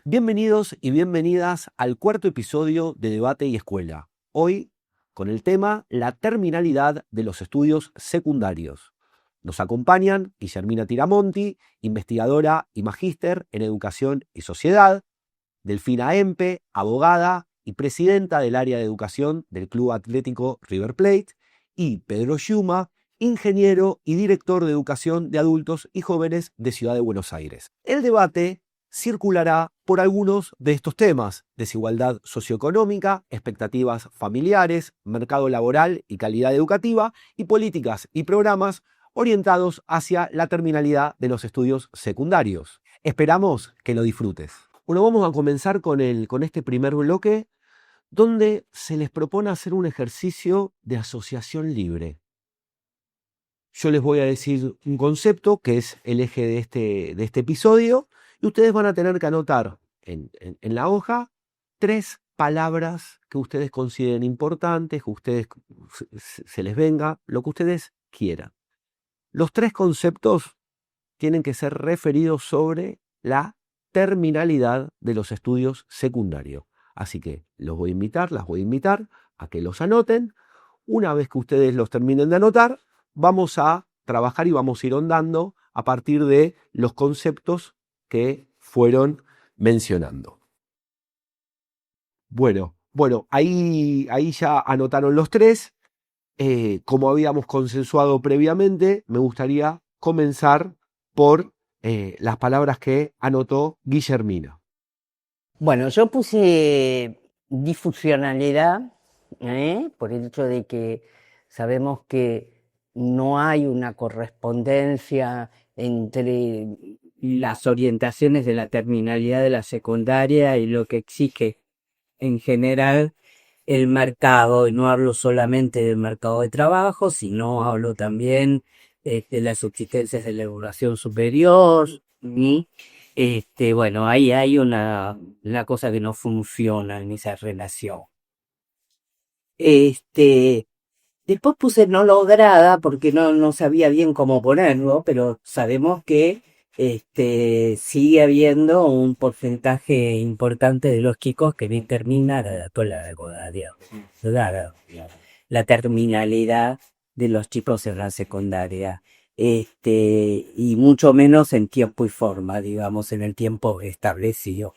Bienvenidos y bienvenidas al cuarto episodio de Debate y Escuela. Hoy con el tema la terminalidad de los estudios secundarios. Nos acompañan Guillermina Tiramonti, investigadora y magíster en Educación y Sociedad, Delfina Empe, abogada y presidenta del área de educación del Club Atlético River Plate, y Pedro Yuma, ingeniero y director de educación de adultos y jóvenes de Ciudad de Buenos Aires. El debate circulará por algunos de estos temas: desigualdad socioeconómica, expectativas familiares, mercado laboral y calidad educativa, y políticas y programas orientados hacia la terminalidad de los estudios secundarios. Esperamos que lo disfrutes. Bueno, vamos a comenzar con este primer bloque, donde se les propone hacer un ejercicio de asociación libre. Yo les voy a decir un concepto que es el eje de este episodio, y ustedes van a tener que anotar en la hoja 3 palabras que ustedes consideren importantes, que ustedes se les venga, lo que ustedes quieran. Los 3 conceptos tienen que ser referidos sobre la terminalidad de los estudios secundarios. Así que las voy a invitar a que los anoten. Una vez que ustedes los terminen de anotar, vamos a trabajar y vamos a ir ahondando a partir de los conceptos que fueron mencionando. Bueno, ahí ya anotaron los 3. Como habíamos consensuado previamente, me gustaría comenzar por las palabras que anotó Guillermina. Bueno, yo puse disfuncionalidad, por el hecho de que sabemos que no hay una correspondencia entre las orientaciones de la terminalidad de la secundaria y lo que exige en general el mercado, y no hablo solamente del mercado de trabajo, sino hablo también de las subsistencias de la educación superior, y bueno, ahí hay una cosa que no funciona en esa relación. Después puse no lograda porque no sabía bien cómo ponerlo, pero sabemos que sigue habiendo un porcentaje importante de los chicos que no terminan la terminalidad de los chicos en la secundaria. Y mucho menos en tiempo y forma, digamos, en el tiempo establecido.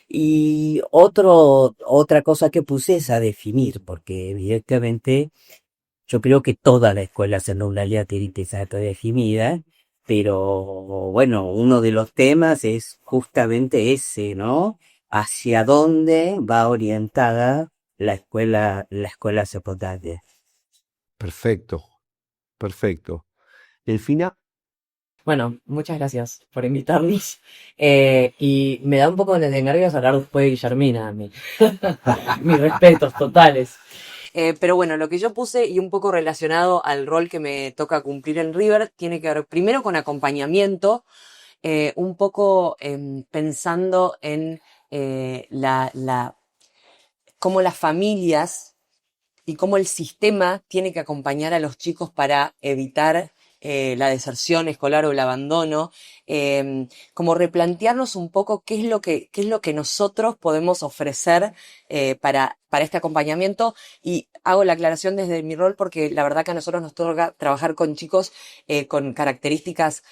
Y otra cosa que puse es a definir, porque evidentemente yo creo que toda la escuela secundaria tiene que estar definida, pero bueno, uno de los temas es justamente ese, ¿no? ¿Hacia dónde va orientada la escuela secundaria? Perfecto. Delfina. Bueno, muchas gracias por invitarnos. Y me da un poco de nervios hablar después de Guillermina a mí. Mis respetos totales. Pero bueno, lo que yo puse y un poco relacionado al rol que me toca cumplir en River tiene que ver primero con acompañamiento, un poco pensando en cómo las familias y cómo el sistema tiene que acompañar a los chicos para evitar la deserción escolar o el abandono, como replantearnos un poco qué es lo que nosotros podemos ofrecer para este acompañamiento. Y hago la aclaración desde mi rol porque la verdad que a nosotros nos toca trabajar con chicos con características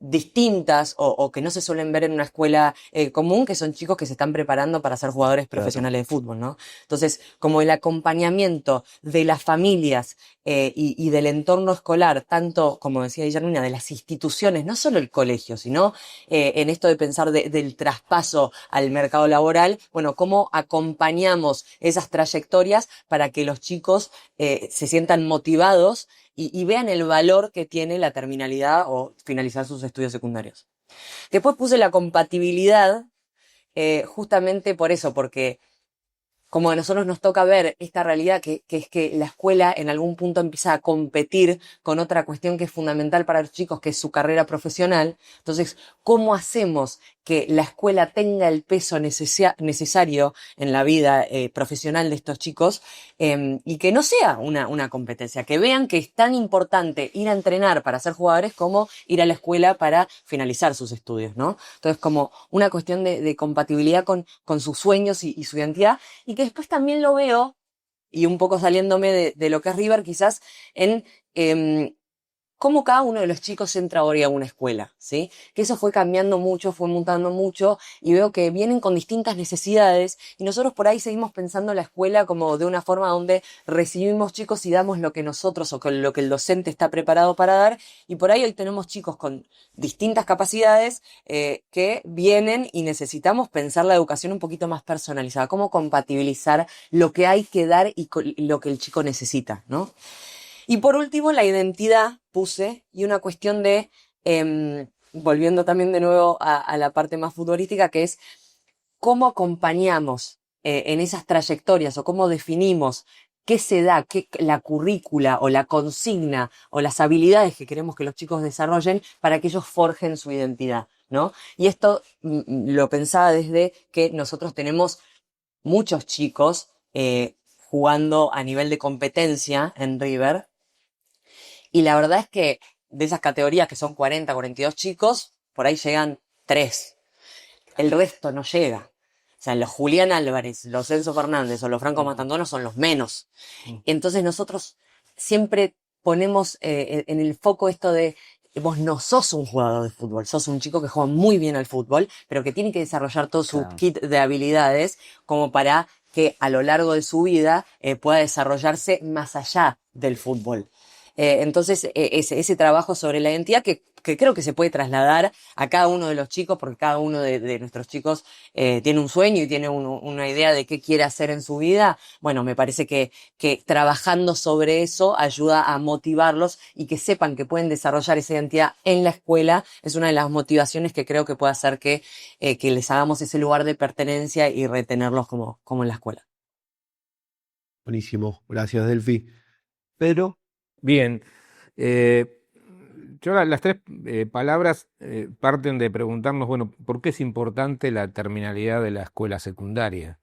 distintas o que no se suelen ver en una escuela común, que son chicos que se están preparando para ser jugadores profesionales de fútbol, ¿no? Entonces, como el acompañamiento de las familias y del entorno escolar, tanto, como decía Guillermina, de las instituciones, no solo el colegio, sino en esto de pensar del traspaso al mercado laboral, bueno, cómo acompañamos esas trayectorias para que los chicos se sientan motivados y vean el valor que tiene la terminalidad o finalizar sus estudios secundarios. Después puse la compatibilidad, justamente por eso, porque como a nosotros nos toca ver esta realidad que es que la escuela en algún punto empieza a competir con otra cuestión que es fundamental para los chicos, que es su carrera profesional. Entonces, ¿cómo hacemos que la escuela tenga el peso necesario en la vida profesional de estos chicos, y que no sea una competencia, que vean que es tan importante ir a entrenar para ser jugadores como ir a la escuela para finalizar sus estudios, ¿no? Entonces, como una cuestión de compatibilidad con sus sueños y su identidad, y que después también lo veo, y un poco saliéndome de lo que es River, quizás en cómo cada uno de los chicos entra ahora a una escuela, ¿sí? Que eso fue cambiando mucho, fue mutando mucho, y veo que vienen con distintas necesidades, y nosotros por ahí seguimos pensando la escuela como de una forma donde recibimos chicos y damos lo que nosotros o con lo que el docente está preparado para dar, y por ahí hoy tenemos chicos con distintas capacidades que vienen y necesitamos pensar la educación un poquito más personalizada, cómo compatibilizar lo que hay que dar y lo que el chico necesita, ¿no? Y por último, la identidad puse, y una cuestión de, volviendo también de nuevo a la parte más futbolística, que es cómo acompañamos en esas trayectorias o cómo definimos qué se da, la currícula o la consigna o las habilidades que queremos que los chicos desarrollen para que ellos forjen su identidad, ¿no? Y esto lo pensaba desde que nosotros tenemos muchos chicos jugando a nivel de competencia en River. Y la verdad es que de esas categorías que son 40, 42 chicos, por ahí llegan 3. El resto no llega. O sea, los Julián Álvarez, los Enzo Fernández o los Franco Matantuono son los menos. Entonces nosotros siempre ponemos en el foco esto de vos no sos un jugador de fútbol, sos un chico que juega muy bien al fútbol, pero que tiene que desarrollar todo su kit de habilidades como para que a lo largo de su vida pueda desarrollarse más allá del fútbol. Entonces, ese trabajo sobre la identidad que creo que se puede trasladar a cada uno de los chicos, porque cada uno de nuestros chicos tiene un sueño y tiene una idea de qué quiere hacer en su vida. Bueno, me parece que trabajando sobre eso ayuda a motivarlos y que sepan que pueden desarrollar esa identidad en la escuela. Es una de las motivaciones que creo que puede hacer que les hagamos ese lugar de pertenencia y retenerlos como en la escuela. Buenísimo, gracias Delphi. Pedro. Bien, yo las tres palabras parten de preguntarnos, bueno, ¿por qué es importante la terminalidad de la escuela secundaria?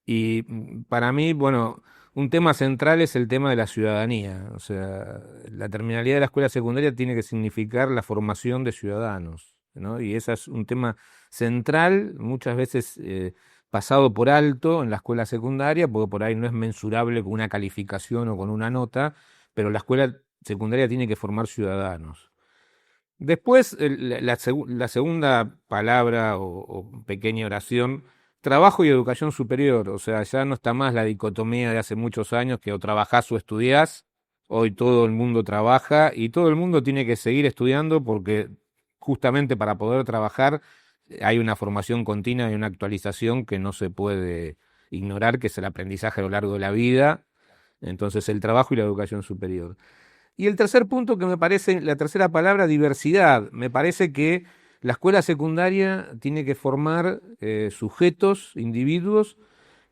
Y para mí, bueno, un tema central es el tema de la ciudadanía. O sea, la terminalidad de la escuela secundaria tiene que significar la formación de ciudadanos, ¿no? Y ese es un tema central, muchas veces pasado por alto en la escuela secundaria, porque por ahí no es mensurable con una calificación o con una nota, pero la escuela secundaria tiene que formar ciudadanos. Después, la segunda palabra o pequeña oración, trabajo y educación superior. O sea, ya no está más la dicotomía de hace muchos años que o trabajás o estudiás. Hoy todo el mundo trabaja y todo el mundo tiene que seguir estudiando porque justamente para poder trabajar hay una formación continua y una actualización que no se puede ignorar, que es el aprendizaje a lo largo de la vida. Entonces, el trabajo y la educación superior. Y el tercer punto que me parece, la tercera palabra, diversidad. Me parece que la escuela secundaria tiene que formar sujetos, individuos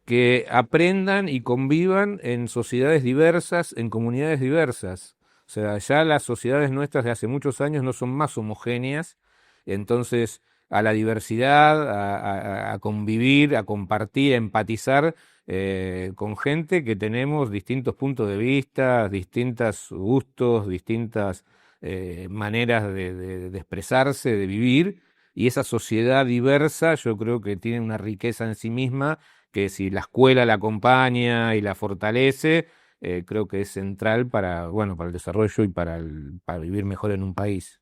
que aprendan y convivan en sociedades diversas, en comunidades diversas. O sea, ya las sociedades nuestras de hace muchos años no son más homogéneas, entonces a la diversidad, a convivir, a compartir, a empatizar con gente que tenemos distintos puntos de vista, distintos gustos, distintas maneras de expresarse, de vivir, y esa sociedad diversa yo creo que tiene una riqueza en sí misma que si la escuela la acompaña y la fortalece, creo que es central para, bueno, para el desarrollo y para vivir mejor en un país.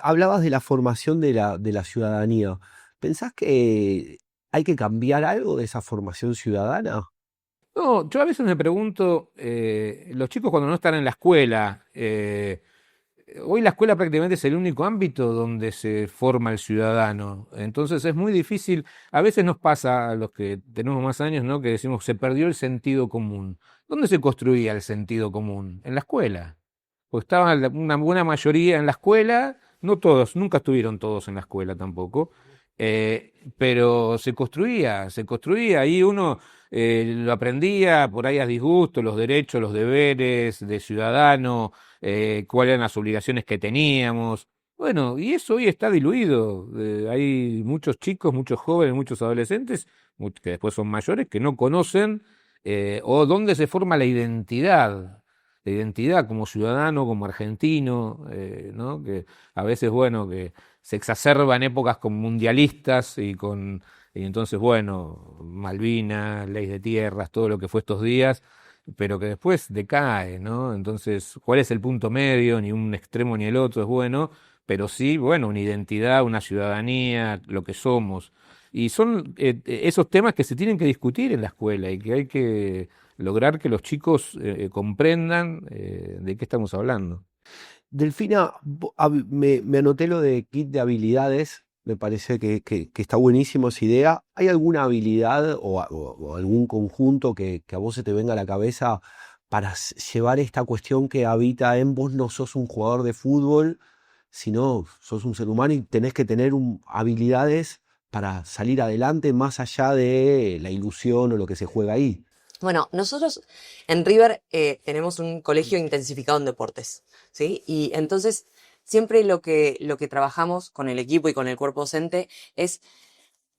Hablabas de la formación de la ciudadanía. ¿Pensás que hay que cambiar algo de esa formación ciudadana? No, yo a veces me pregunto, los chicos cuando no están en la escuela, hoy la escuela prácticamente es el único ámbito donde se forma el ciudadano. Entonces es muy difícil, a veces nos pasa a los que tenemos más años, ¿no? Que decimos, se perdió el sentido común. ¿Dónde se construía el sentido común? En la escuela. Pues estaba una buena mayoría en la escuela, no todos, nunca estuvieron todos en la escuela tampoco, pero se construía, y uno lo aprendía por ahí a disgusto, los derechos, los deberes de ciudadano, cuáles eran las obligaciones que teníamos. Bueno, y eso hoy está diluido. Hay muchos chicos, muchos jóvenes, muchos adolescentes, que después son mayores, que no conocen o dónde se forma la identidad como ciudadano, como argentino, ¿no? Que a veces, bueno, que se exacerba en épocas con mundialistas y entonces, bueno, Malvinas, ley de tierras, todo lo que fue estos días, pero que después decae, ¿no? Entonces, ¿cuál es el punto medio? Ni un extremo ni el otro es bueno, pero sí, bueno, una identidad, una ciudadanía, lo que somos. Y son esos temas que se tienen que discutir en la escuela y que hay que lograr que los chicos comprendan de qué estamos hablando. Delfina, me anoté lo de kit de habilidades, me parece que está buenísimo esa idea. ¿Hay alguna habilidad o algún conjunto que a vos se te venga a la cabeza para llevar esta cuestión que habita en vos? No sos un jugador de fútbol, sino sos un ser humano y tenés que tener habilidades para salir adelante más allá de la ilusión o lo que se juega ahí. Bueno, nosotros en River tenemos un colegio intensificado en deportes, ¿sí? Y entonces siempre lo que trabajamos con el equipo y con el cuerpo docente es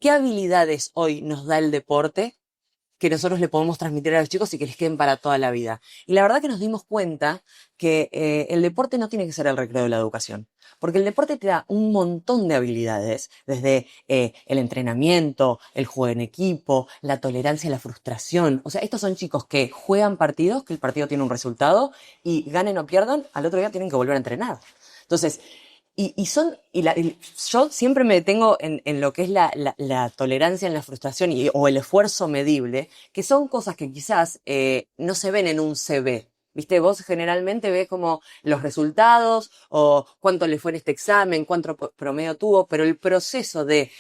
qué habilidades hoy nos da el deporte que nosotros le podemos transmitir a los chicos y que les queden para toda la vida. Y la verdad que nos dimos cuenta que el deporte no tiene que ser el recreo de la educación, porque el deporte te da un montón de habilidades, desde el entrenamiento, el juego en equipo, la tolerancia a la frustración. O sea, estos son chicos que juegan partidos, que el partido tiene un resultado, y ganen o pierdan, al otro día tienen que volver a entrenar. Entonces, yo siempre me detengo en lo que es la tolerancia en la frustración o el esfuerzo medible, que son cosas que quizás no se ven en un CV. ¿Viste? Vos generalmente ves como los resultados o cuánto le fue en este examen, cuánto promedio tuvo, pero el proceso de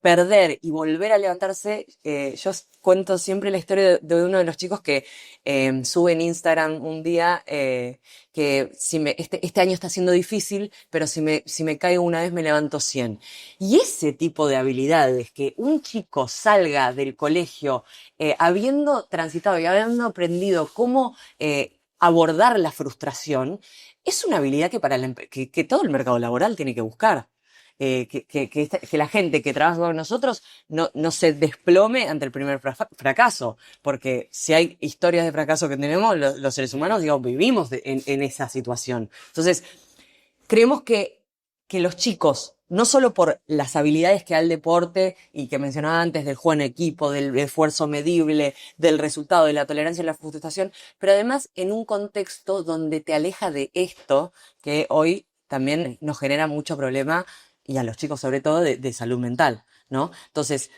perder y volver a levantarse, yo cuento siempre la historia de uno de los chicos que sube en Instagram un día que este año está siendo difícil, pero si me caigo una vez me levanto 100. Y ese tipo de habilidades, que un chico salga del colegio habiendo transitado y habiendo aprendido cómo abordar la frustración, es una habilidad que, que todo el mercado laboral tiene que buscar. Que la gente que trabaja con nosotros no se desplome ante el primer fracaso, porque si hay historias de fracaso que tenemos, los seres humanos, digamos, vivimos en esa situación. Entonces, creemos que los chicos, no solo por las habilidades que da el deporte y que mencionaba antes del juego en equipo, del esfuerzo medible, del resultado, de la tolerancia y la frustración, pero además en un contexto donde te aleja de esto que hoy también nos genera mucho problema y a los chicos sobre todo de salud mental, ¿no? Entonces,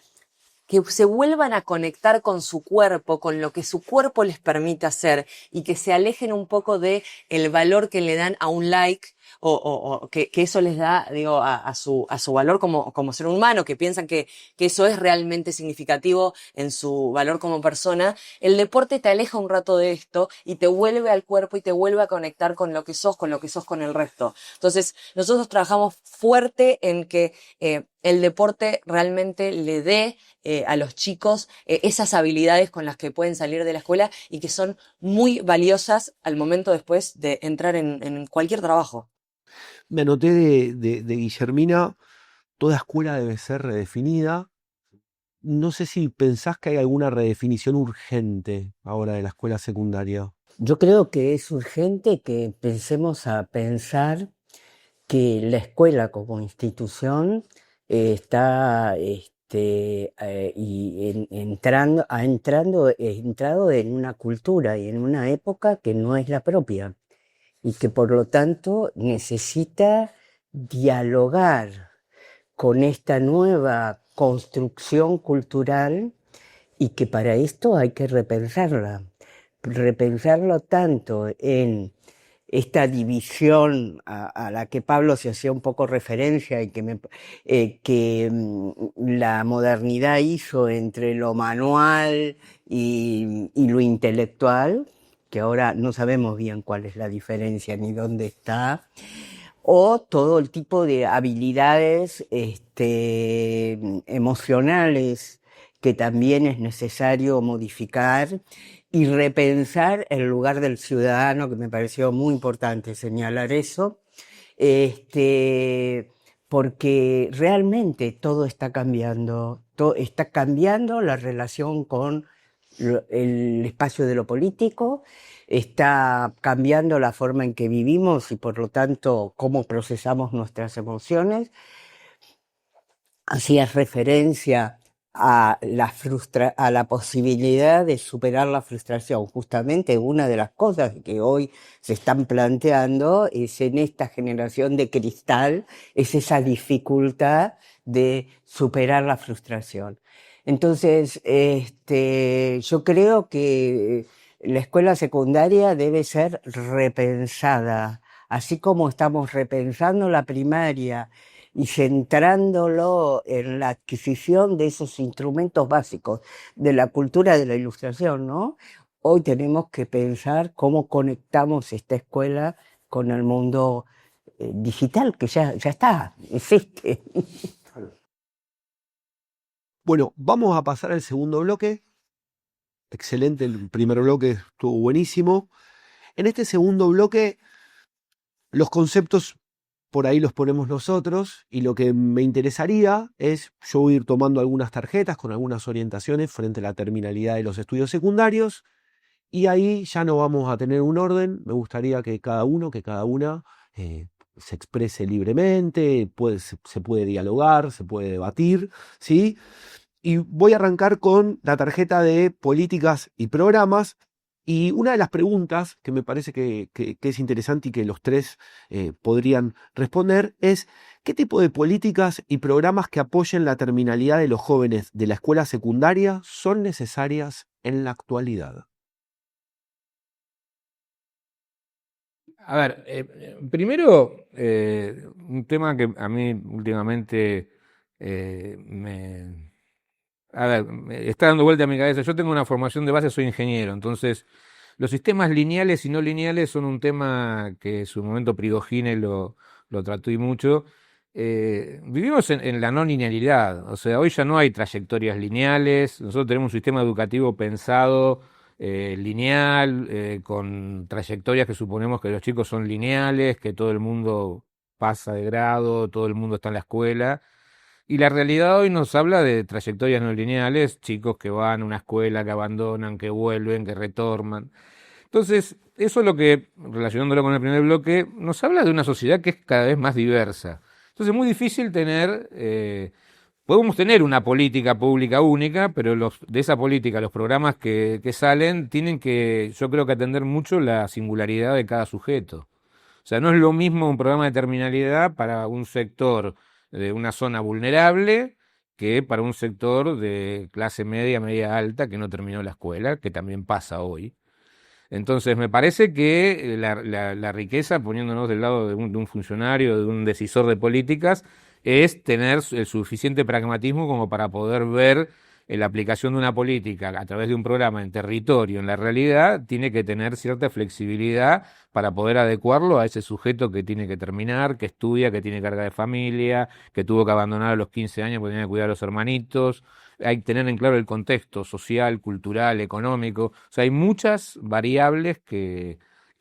que se vuelvan a conectar con su cuerpo, con lo que su cuerpo les permite hacer y que se alejen un poco de el valor que le dan a un like o que eso les da, digo, a su valor como ser humano, que piensan que eso es realmente significativo en su valor como persona. El deporte te aleja un rato de esto y te vuelve al cuerpo y te vuelve a conectar con lo que sos con el resto. Entonces, nosotros trabajamos fuerte en que el deporte realmente le dé a los chicos esas habilidades con las que pueden salir de la escuela y que son muy valiosas al momento después de entrar en cualquier trabajo. Me anoté de Guillermina, toda escuela debe ser redefinida. No sé si pensás que hay alguna redefinición urgente ahora de la escuela secundaria. Yo creo que es urgente que empecemos a pensar que la escuela como institución está entrado en una cultura y en una época que no es la propia y que por lo tanto necesita dialogar con esta nueva construcción cultural y que para esto hay que repensarlo tanto en esta división a la que Pablo se hacía un poco referencia y que la modernidad hizo entre lo manual y lo intelectual, que ahora no sabemos bien cuál es la diferencia ni dónde está, o todo el tipo de habilidades emocionales que también es necesario modificar y repensar el lugar del ciudadano, que me pareció muy importante señalar eso, porque realmente todo está cambiando. Está cambiando la relación con el espacio de lo político, está cambiando la forma en que vivimos y por lo tanto cómo procesamos nuestras emociones. Hacías referencia a la posibilidad de superar la frustración. Justamente una de las cosas que hoy se están planteando es en esta generación de cristal, es esa dificultad de superar la frustración. Entonces, yo creo que la escuela secundaria debe ser repensada, así como estamos repensando la primaria y centrándolo en la adquisición de esos instrumentos básicos de la cultura de la ilustración, ¿no? Hoy tenemos que pensar cómo conectamos esta escuela con el mundo digital, que ya está, existe. Bueno, vamos a pasar al segundo bloque. Excelente, el primer bloque estuvo buenísimo. En este segundo bloque, los conceptos por ahí los ponemos nosotros y lo que me interesaría es, yo voy a ir tomando algunas tarjetas con algunas orientaciones frente a la terminalidad de los estudios secundarios y ahí ya no vamos a tener un orden. Me gustaría que cada uno, que cada una se exprese libremente, se puede dialogar, se puede debatir, ¿sí? Y voy a arrancar con la tarjeta de políticas y programas. Y una de las preguntas que me parece que es interesante y que los tres podrían responder es ¿qué tipo de políticas y programas que apoyen la terminalidad de los jóvenes de la escuela secundaria son necesarias en la actualidad? A ver, primero, un tema que a mí últimamente a ver, me está dando vuelta a mi cabeza. Yo tengo una formación de base, soy ingeniero, entonces los sistemas lineales y no lineales son un tema que en su momento Prigogine lo trató y mucho. Vivimos en la no linealidad, o sea, hoy ya no hay trayectorias lineales, nosotros tenemos un sistema educativo pensado lineal, con trayectorias que suponemos que los chicos son lineales, que todo el mundo pasa de grado, todo el mundo está en la escuela. Y la realidad hoy nos habla de trayectorias no lineales, chicos que van a una escuela, que abandonan, que vuelven, que retornan. Entonces, eso es lo que, relacionándolo con el primer bloque, nos habla de una sociedad que es cada vez más diversa. Entonces, es muy difícil podemos tener una política pública única, pero de esa política, los programas que salen, tienen que, yo creo que atender mucho la singularidad de cada sujeto. O sea, no es lo mismo un programa de terminalidad para un sector de una zona vulnerable que para un sector de clase media, media alta, que no terminó la escuela, que también pasa hoy. Entonces, me parece que la riqueza, poniéndonos del lado de un funcionario, de un decisor de políticas, es tener el suficiente pragmatismo como para poder ver la aplicación de una política a través de un programa en territorio, en la realidad, tiene que tener cierta flexibilidad para poder adecuarlo a ese sujeto que tiene que terminar, que estudia, que tiene carga de familia, que tuvo que abandonar a los 15 años porque tenía que cuidar a los hermanitos. Hay que tener en claro el contexto social, cultural, económico. O sea, hay muchas variables que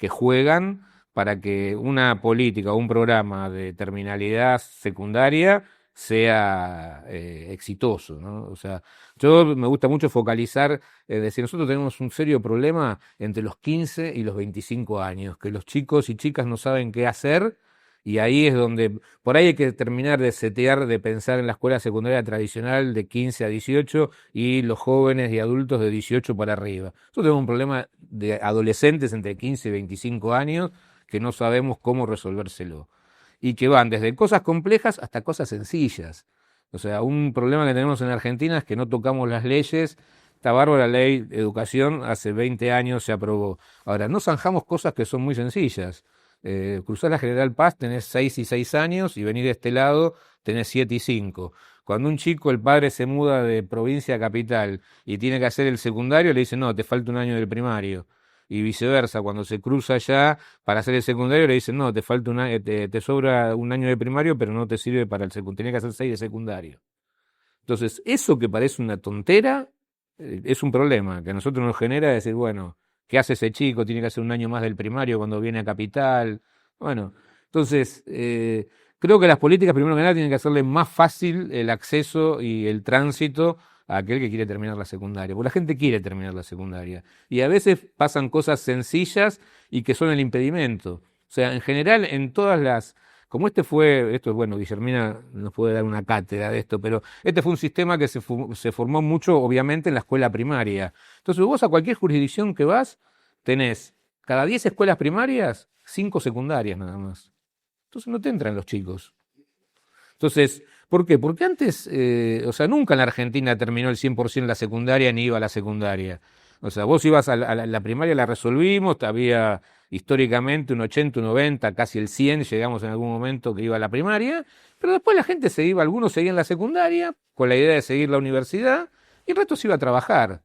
juegan para que una política o un programa de terminalidad secundaria sea exitoso, ¿no? O sea, yo me gusta mucho focalizar, decir, nosotros tenemos un serio problema entre los 15 y los 25 años, que los chicos y chicas no saben qué hacer y ahí es donde, por ahí hay que terminar de setear, de pensar en la escuela secundaria tradicional de 15 a 18 y los jóvenes y adultos de 18 para arriba. Nosotros tenemos un problema de adolescentes entre 15 y 25 años que no sabemos cómo resolvérselo y que van desde cosas complejas hasta cosas sencillas. O sea, un problema que tenemos en Argentina es que no tocamos las leyes. Esta bárbara ley de educación hace 20 años se aprobó. Ahora, no zanjamos cosas que son muy sencillas. Cruzar la General Paz tenés 6 y 6 años y venir de este lado tenés 7 y 5. Cuando un chico, el padre se muda de provincia a capital y tiene que hacer el secundario, le dicen, no, te falta un año del primario. Y viceversa, cuando se cruza ya para hacer el secundario, le dicen, no, te falta te sobra un año de primario, pero no te sirve para el secundario, tenés que hacer 6 de secundario. Entonces, eso que parece una tontera, es un problema que a nosotros nos genera decir, bueno, ¿qué hace ese chico? Tiene que hacer un año más del primario cuando viene a capital. Bueno, Entonces, creo que las políticas, primero que nada, tienen que hacerle más fácil el acceso y el tránsito a aquel que quiere terminar la secundaria, porque la gente quiere terminar la secundaria. Y a veces pasan cosas sencillas y que son el impedimento. O sea, en general, en todas las... Como esto es bueno, Guillermina nos puede dar una cátedra de esto, pero este fue un sistema que se formó mucho, obviamente, en la escuela primaria. Entonces, vos a cualquier jurisdicción que vas, tenés cada 10 escuelas primarias, 5 secundarias nada más. Entonces no te entran los chicos. Entonces, ¿por qué? Porque antes, nunca en la Argentina terminó el 100% la secundaria ni iba a la secundaria. O sea, vos ibas a la primaria, la resolvimos, había históricamente un 80, un 90, casi el 100, llegamos en algún momento que iba a la primaria, pero después la gente se iba, algunos seguían la secundaria con la idea de seguir la universidad y el resto se iba a trabajar.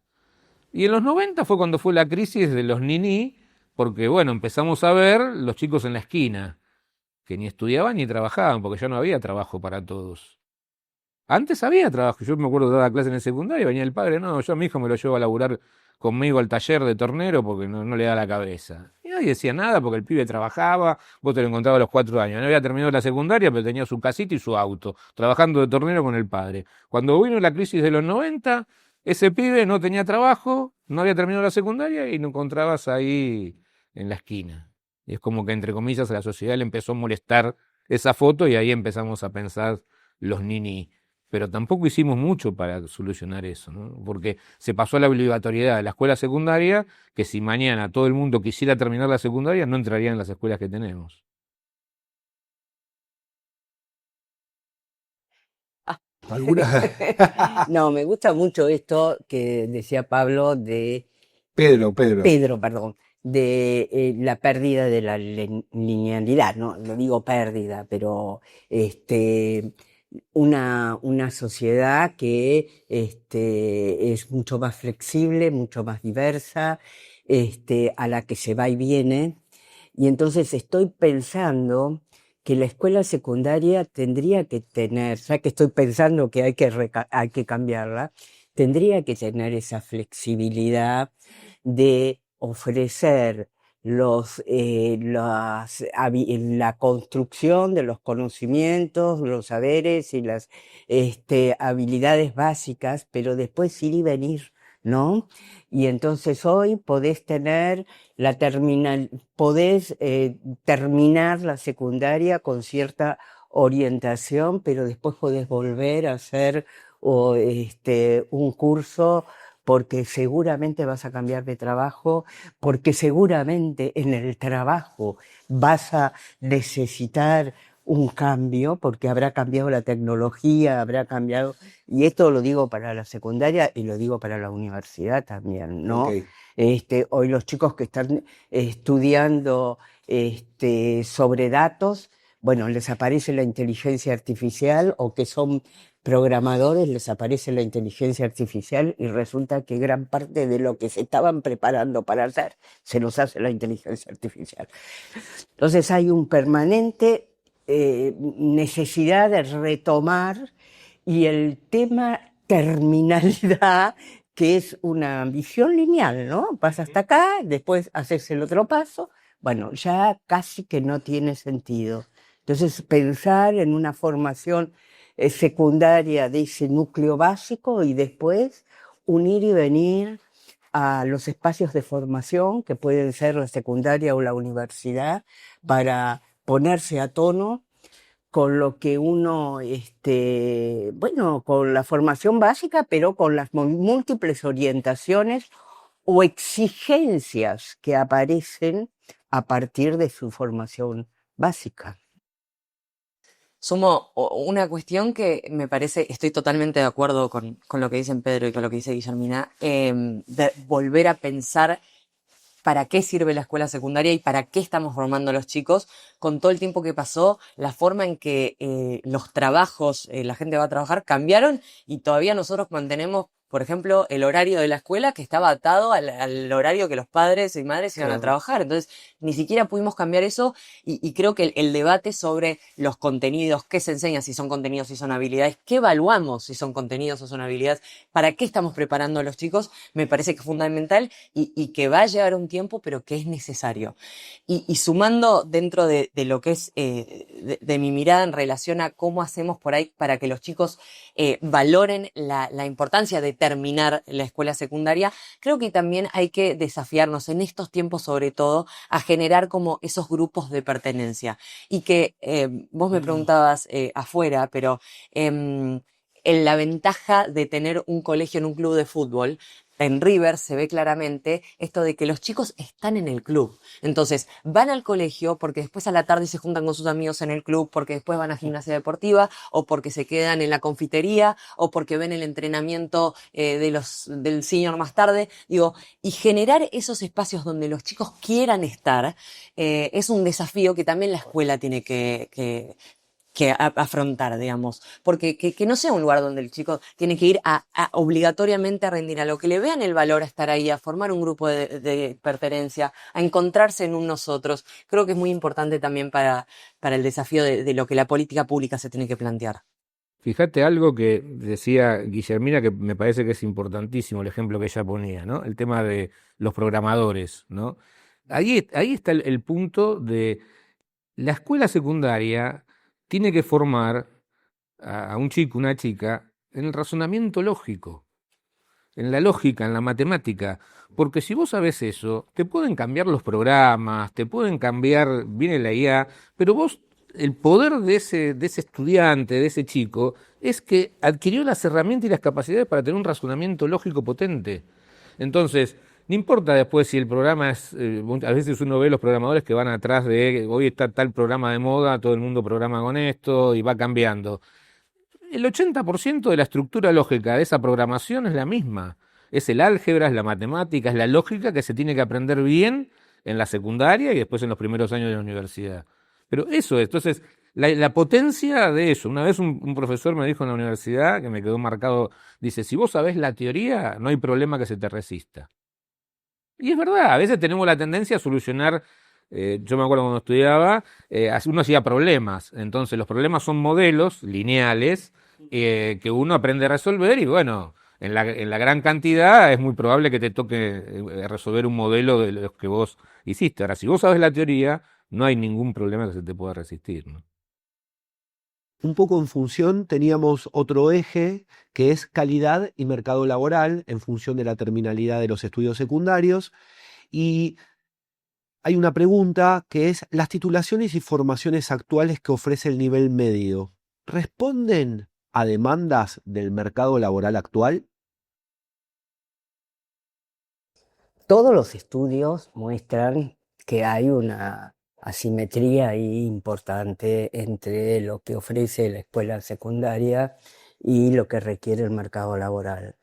Y en los 90 fue cuando fue la crisis de los niní, porque bueno, empezamos a ver los chicos en la esquina, que ni estudiaban ni trabajaban, porque ya no había trabajo para todos. Antes había trabajo, yo me acuerdo de dar clase en el secundario, venía el padre, no, yo a mi hijo me lo llevo a laburar conmigo al taller de tornero porque no le da la cabeza. Y nadie decía nada porque el pibe trabajaba, vos te lo encontrabas a los 4 años, no había terminado la secundaria, pero tenía su casita y su auto, trabajando de tornero con el padre. Cuando vino la crisis de los 90, ese pibe no tenía trabajo, no había terminado la secundaria y lo encontrabas ahí en la esquina. Y es como que, entre comillas, a la sociedad le empezó a molestar esa foto y ahí empezamos a pensar los niní. Pero tampoco hicimos mucho para solucionar eso, ¿no? Porque se pasó a la obligatoriedad de la escuela secundaria, que si mañana todo el mundo quisiera terminar la secundaria, no entraría en las escuelas que tenemos. ¿Alguna? No, me gusta mucho esto que decía Pablo de Pedro. Pedro, perdón, de la pérdida de la linealidad, no lo digo pérdida, pero una sociedad que es mucho más flexible, mucho más diversa, a la que se va y viene. Y entonces estoy pensando que la escuela secundaria tendría que tener, ya que estoy pensando que hay que cambiarla, tendría que tener esa flexibilidad de ofrecer la construcción de los conocimientos, los saberes y las habilidades básicas, pero después ir y venir, ¿no? Y entonces hoy podés tener podés terminar la secundaria con cierta orientación, pero después podés volver a hacer un curso porque seguramente vas a cambiar de trabajo, porque seguramente en el trabajo vas a necesitar un cambio, porque habrá cambiado la tecnología, habrá cambiado, y esto lo digo para la secundaria y lo digo para la universidad también, ¿no? Ok. Hoy los chicos que están estudiando sobre datos, bueno, les aparece la inteligencia artificial, o que son programadores, les aparece la inteligencia artificial y resulta que gran parte de lo que se estaban preparando para hacer se los hace la inteligencia artificial. Entonces hay un permanente necesidad de retomar, y el tema terminalidad, que es una visión lineal, ¿no? Vas hasta acá, después haces el otro paso, bueno, ya casi que no tiene sentido. Entonces, pensar en una formación secundaria de ese núcleo básico y después unir y venir a los espacios de formación, que pueden ser la secundaria o la universidad, para ponerse a tono con lo que uno, con la formación básica, pero con las múltiples orientaciones o exigencias que aparecen a partir de su formación básica. Sumo una cuestión que me parece, estoy totalmente de acuerdo con lo que dicen Pedro y con lo que dice Guillermina, de volver a pensar para qué sirve la escuela secundaria y para qué estamos formando a los chicos. Con todo el tiempo que pasó, la forma en que los trabajos, la gente va a trabajar, cambiaron, y todavía nosotros mantenemos por ejemplo, el horario de la escuela que estaba atado al horario que los padres y madres iban a Claro. trabajar. Entonces, ni siquiera pudimos cambiar eso y creo que el debate sobre los contenidos, qué se enseña, si son contenidos, si son habilidades, qué evaluamos, si son contenidos o son habilidades, para qué estamos preparando a los chicos, me parece que es fundamental y que va a llevar un tiempo, pero que es necesario. Y sumando dentro de lo que es de mi mirada en relación a cómo hacemos por ahí para que los chicos valoren la importancia de terminar la escuela secundaria, creo que también hay que desafiarnos en estos tiempos sobre todo a generar como esos grupos de pertenencia. Y que vos me preguntabas afuera, pero en la ventaja de tener un colegio en un club de fútbol, en River se ve claramente esto de que los chicos están en el club. Entonces, van al colegio porque después a la tarde se juntan con sus amigos en el club, porque después van a gimnasia deportiva, o porque se quedan en la confitería, o porque ven el entrenamiento del senior más tarde. Digo, y generar esos espacios donde los chicos quieran estar es un desafío que también la escuela tiene que afrontar, digamos, porque que no sea un lugar donde el chico tiene que ir obligatoriamente a rendir, a lo que le vean el valor a estar ahí, a formar un grupo de pertenencia, a encontrarse en un nosotros. Creo que es muy importante también para el desafío de lo que la política pública se tiene que plantear. Fíjate algo que decía Guillermina que me parece que es importantísimo, el ejemplo que ella ponía, ¿no? El tema de los programadores, ¿no? Ahí está el punto de la escuela secundaria tiene que formar a un chico, una chica, en el razonamiento lógico, en la lógica, en la matemática. Porque si vos sabés eso, te pueden cambiar los programas, te pueden cambiar, viene la IA, pero vos, el poder de ese estudiante, de ese chico, es que adquirió las herramientas y las capacidades para tener un razonamiento lógico potente. Entonces, no importa después si el programa es, a veces uno ve los programadores que van atrás de, hoy está tal programa de moda, todo el mundo programa con esto y va cambiando. El 80% de la estructura lógica de esa programación es la misma. Es el álgebra, es la matemática, es la lógica que se tiene que aprender bien en la secundaria y después en los primeros años de la universidad. Pero eso es, entonces, la potencia de eso. Una vez un profesor me dijo en la universidad, que me quedó marcado, dice, si vos sabés la teoría, no hay problema que se te resista. Y es verdad, a veces tenemos la tendencia a solucionar, yo me acuerdo cuando estudiaba, uno hacía problemas, entonces los problemas son modelos lineales que uno aprende a resolver y bueno, en la gran cantidad es muy probable que te toque resolver un modelo de los que vos hiciste. Ahora, si vos sabes la teoría, no hay ningún problema que se te pueda resistir, ¿no? Un poco en función teníamos otro eje que es calidad y mercado laboral en función de la terminalidad de los estudios secundarios. Y hay una pregunta que es, ¿las titulaciones y formaciones actuales que ofrece el nivel medio responden a demandas del mercado laboral actual? Todos los estudios muestran que hay una asimetría ahí importante entre lo que ofrece la escuela secundaria y lo que requiere el mercado laboral.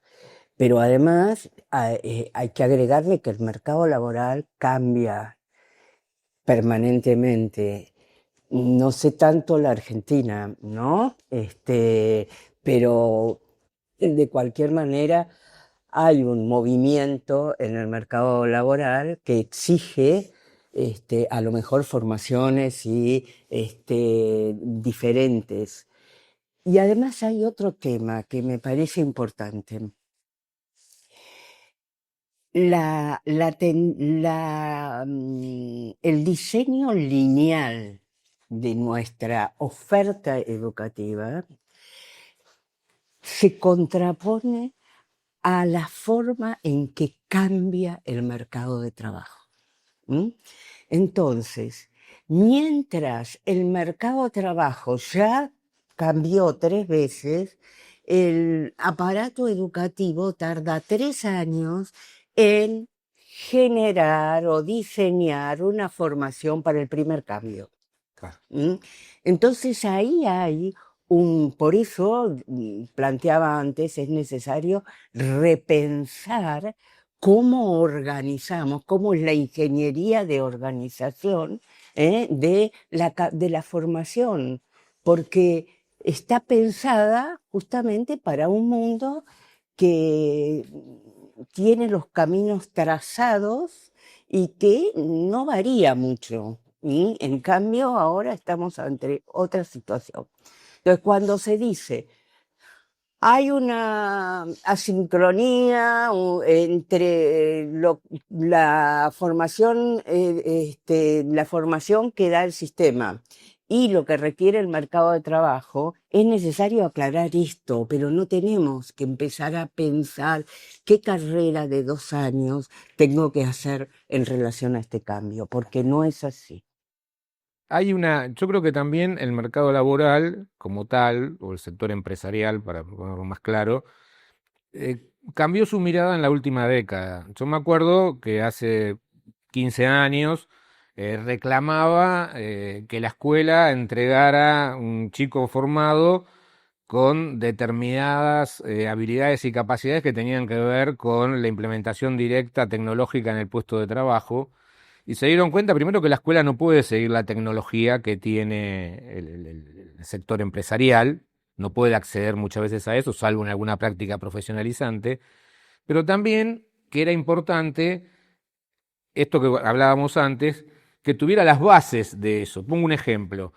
Pero además hay que agregarle que el mercado laboral cambia permanentemente. No sé tanto la Argentina, ¿no? Pero de cualquier manera hay un movimiento en el mercado laboral que exige a lo mejor formaciones y diferentes. Y además hay otro tema que me parece importante. El diseño lineal de nuestra oferta educativa se contrapone a la forma en que cambia el mercado de trabajo. Entonces, mientras el mercado de trabajo ya cambió 3 veces, el aparato educativo tarda 3 años en generar o diseñar una formación para el primer cambio. Claro. Entonces ahí hay por eso planteaba antes, es necesario repensar cómo organizamos, cómo es la ingeniería de organización de la formación, porque está pensada justamente para un mundo que tiene los caminos trazados y que no varía mucho. Y en cambio ahora estamos ante otra situación. Entonces, cuando se dice hay una asincronía entre la formación, la formación que da el sistema y lo que requiere el mercado de trabajo, es necesario aclarar esto, pero no tenemos que empezar a pensar qué carrera de 2 años tengo que hacer en relación a este cambio, porque no es así. Yo creo que también el mercado laboral como tal, o el sector empresarial, para ponerlo más claro, cambió su mirada en la última década. Yo me acuerdo que hace 15 años reclamaba que la escuela entregara un chico formado con determinadas habilidades y capacidades que tenían que ver con la implementación directa tecnológica en el puesto de trabajo. Y se dieron cuenta primero que la escuela no puede seguir la tecnología que tiene el sector empresarial, no puede acceder muchas veces a eso, salvo en alguna práctica profesionalizante, pero también que era importante esto que hablábamos antes, que tuviera las bases de eso. Pongo un ejemplo.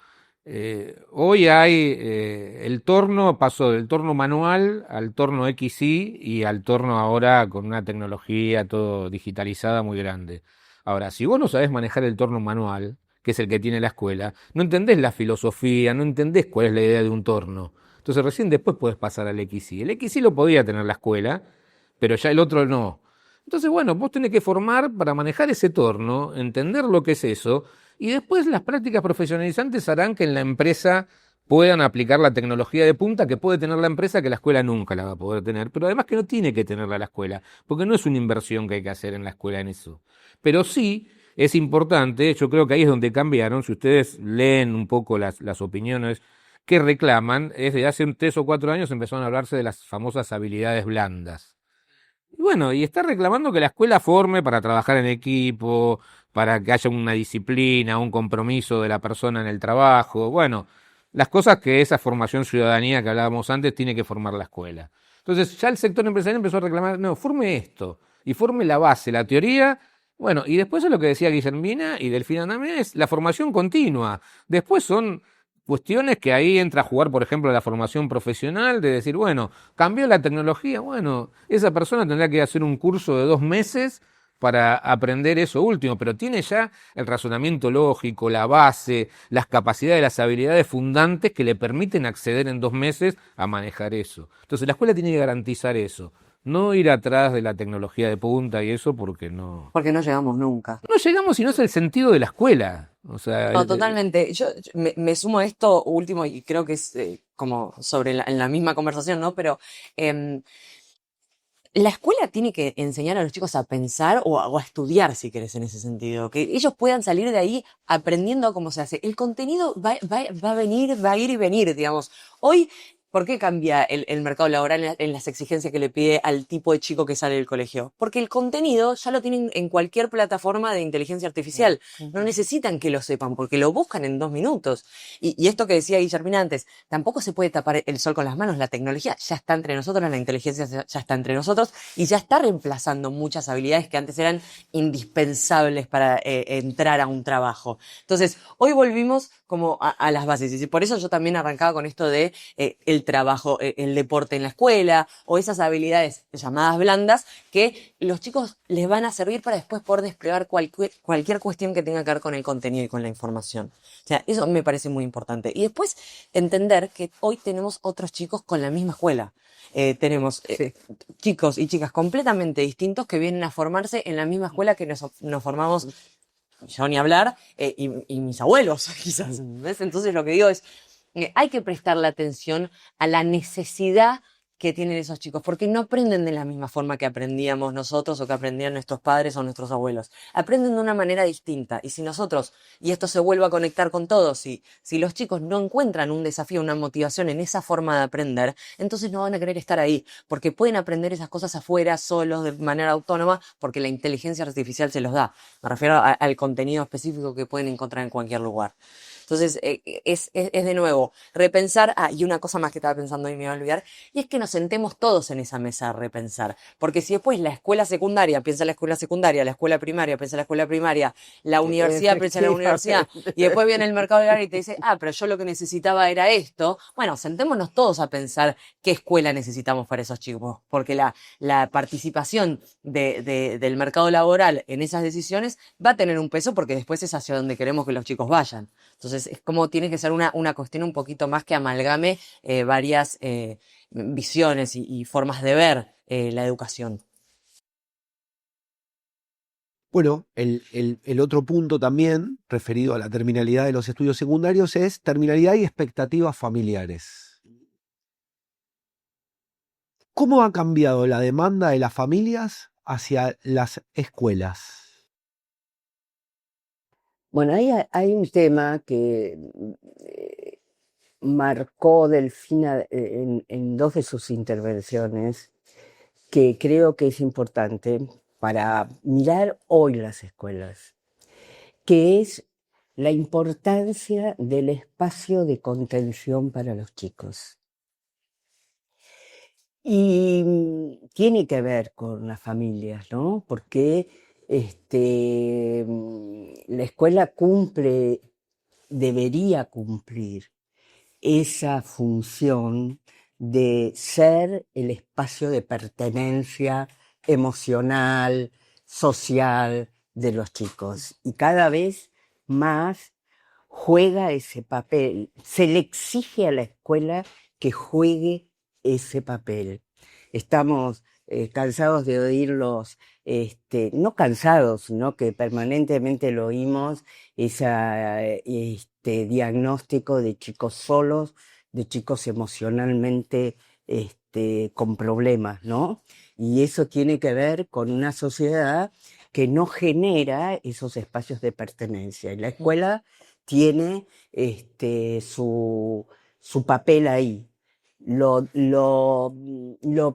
Hoy hay el torno, pasó del torno manual al torno XY y al torno ahora con una tecnología todo digitalizada muy grande. Ahora, si vos no sabés manejar el torno manual, que es el que tiene la escuela, no entendés la filosofía, no entendés cuál es la idea de un torno. Entonces recién después podés pasar al XY. El XY lo podía tener la escuela, pero ya el otro no. Entonces, bueno, vos tenés que formar para manejar ese torno, entender lo que es eso, y después las prácticas profesionalizantes harán que en la empresa puedan aplicar la tecnología de punta que puede tener la empresa que la escuela nunca la va a poder tener, pero además que no tiene que tenerla la escuela, porque no es una inversión que hay que hacer en la escuela en eso. Pero sí es importante, yo creo que ahí es donde cambiaron, si ustedes leen un poco las opiniones que reclaman, es de hace 3 o 4 años empezaron a hablarse de las famosas habilidades blandas. Y bueno, y está reclamando que la escuela forme para trabajar en equipo, para que haya una disciplina, un compromiso de la persona en el trabajo. Bueno, las cosas que esa formación ciudadanía que hablábamos antes tiene que formar la escuela. Entonces ya el sector empresarial empezó a reclamar, no, forme esto, y forme la base, la teoría. Bueno, y después es lo que decía Guillermina y Delfina también, es la formación continua. Después son cuestiones que ahí entra a jugar, por ejemplo, la formación profesional, de decir, bueno, cambió la tecnología, bueno, esa persona tendrá que hacer un curso de 2 meses para aprender eso último, pero tiene ya el razonamiento lógico, la base, las capacidades, las habilidades fundantes que le permiten acceder en 2 meses a manejar eso. Entonces la escuela tiene que garantizar eso. No ir atrás de la tecnología de punta y eso porque no. Porque no llegamos nunca. No llegamos y no es el sentido de la escuela. O sea, No, totalmente. Yo me sumo a esto último y creo que es como sobre en la misma conversación, ¿no? Pero em, la escuela tiene que enseñar a los chicos a pensar o a estudiar, si querés, en ese sentido. Que ellos puedan salir de ahí aprendiendo cómo se hace. El contenido va a venir, va a ir y venir, digamos. Hoy, ¿por qué cambia el mercado laboral en las exigencias que le pide al tipo de chico que sale del colegio? Porque el contenido ya lo tienen en cualquier plataforma de inteligencia artificial. No necesitan que lo sepan, porque lo buscan en 2 minutos. Y esto que decía Guillermina antes, tampoco se puede tapar el sol con las manos. La tecnología ya está entre nosotros, la inteligencia ya está entre nosotros y ya está reemplazando muchas habilidades que antes eran indispensables para entrar a un trabajo. Entonces, hoy volvimos como a las bases. Y por eso yo también arrancaba con esto de el trabajo, el deporte en la escuela o esas habilidades llamadas blandas que los chicos les van a servir para después poder desplegar cualquier cuestión que tenga que ver con el contenido y con la información. O sea, eso me parece muy importante. Y después entender que hoy tenemos otros chicos con la misma escuela. Tenemos chicos y chicas completamente distintos que vienen a formarse en la misma escuela que nos formamos, yo ni hablar, y mis abuelos, quizás. ¿Ves? Entonces lo que digo es, hay que prestarle atención a la necesidad que tienen esos chicos, porque no aprenden de la misma forma que aprendíamos nosotros o que aprendían nuestros padres o nuestros abuelos. Aprenden de una manera distinta. Y si nosotros, y esto se vuelve a conectar con todos, si los chicos no encuentran un desafío, una motivación en esa forma de aprender, entonces no van a querer estar ahí, porque pueden aprender esas cosas afuera, solos, de manera autónoma, porque la inteligencia artificial se los da. Me refiero al contenido específico que pueden encontrar en cualquier lugar. Entonces, es de nuevo repensar. Y una cosa más que estaba pensando y me iba a olvidar, y es que nos sentemos todos en esa mesa a repensar. Porque si después la escuela secundaria piensa en la escuela secundaria, la escuela primaria piensa en la escuela primaria, la universidad piensa en la universidad, y después viene el mercado laboral y te dice, pero yo lo que necesitaba era esto. Bueno, sentémonos todos a pensar qué escuela necesitamos para esos chicos, porque la participación del mercado laboral en esas decisiones va a tener un peso, porque después es hacia donde queremos que los chicos vayan. Entonces, es como tiene que ser una cuestión un poquito más que amalgame varias visiones y formas de ver la educación. Bueno, el otro punto también, referido a la terminalidad de los estudios secundarios, es terminalidad y expectativas familiares. ¿Cómo ha cambiado la demanda de las familias hacia las escuelas? Bueno, hay un tema que marcó Delfina en dos de sus intervenciones, que creo que es importante para mirar hoy las escuelas, que es la importancia del espacio de contención para los chicos. Y tiene que ver con las familias, ¿no? Porque la escuela debería cumplir esa función de ser el espacio de pertenencia emocional, social de los chicos. Y cada vez más juega ese papel. Se le exige a la escuela que juegue ese papel. Estamos cansados de oírlos, no cansados, sino que permanentemente lo oímos, ese diagnóstico de chicos solos, de chicos emocionalmente con problemas, ¿no? Y eso tiene que ver con una sociedad que no genera esos espacios de pertenencia. Y la escuela tiene su papel ahí. Lo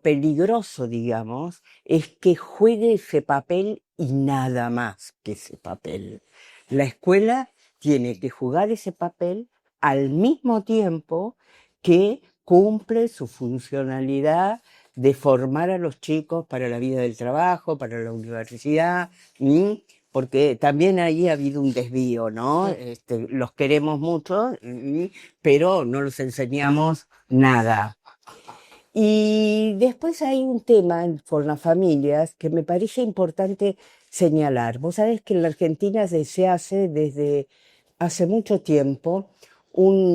peligroso, digamos, es que juegue ese papel y nada más que ese papel. La escuela tiene que jugar ese papel al mismo tiempo que cumple su funcionalidad de formar a los chicos para la vida del trabajo, para la universidad, porque también ahí ha habido un desvío, ¿no? Los queremos mucho, pero no los enseñamos nada. Y después hay un tema con las familias que me parece importante señalar. Vos sabés que en la Argentina se hace desde hace mucho tiempo una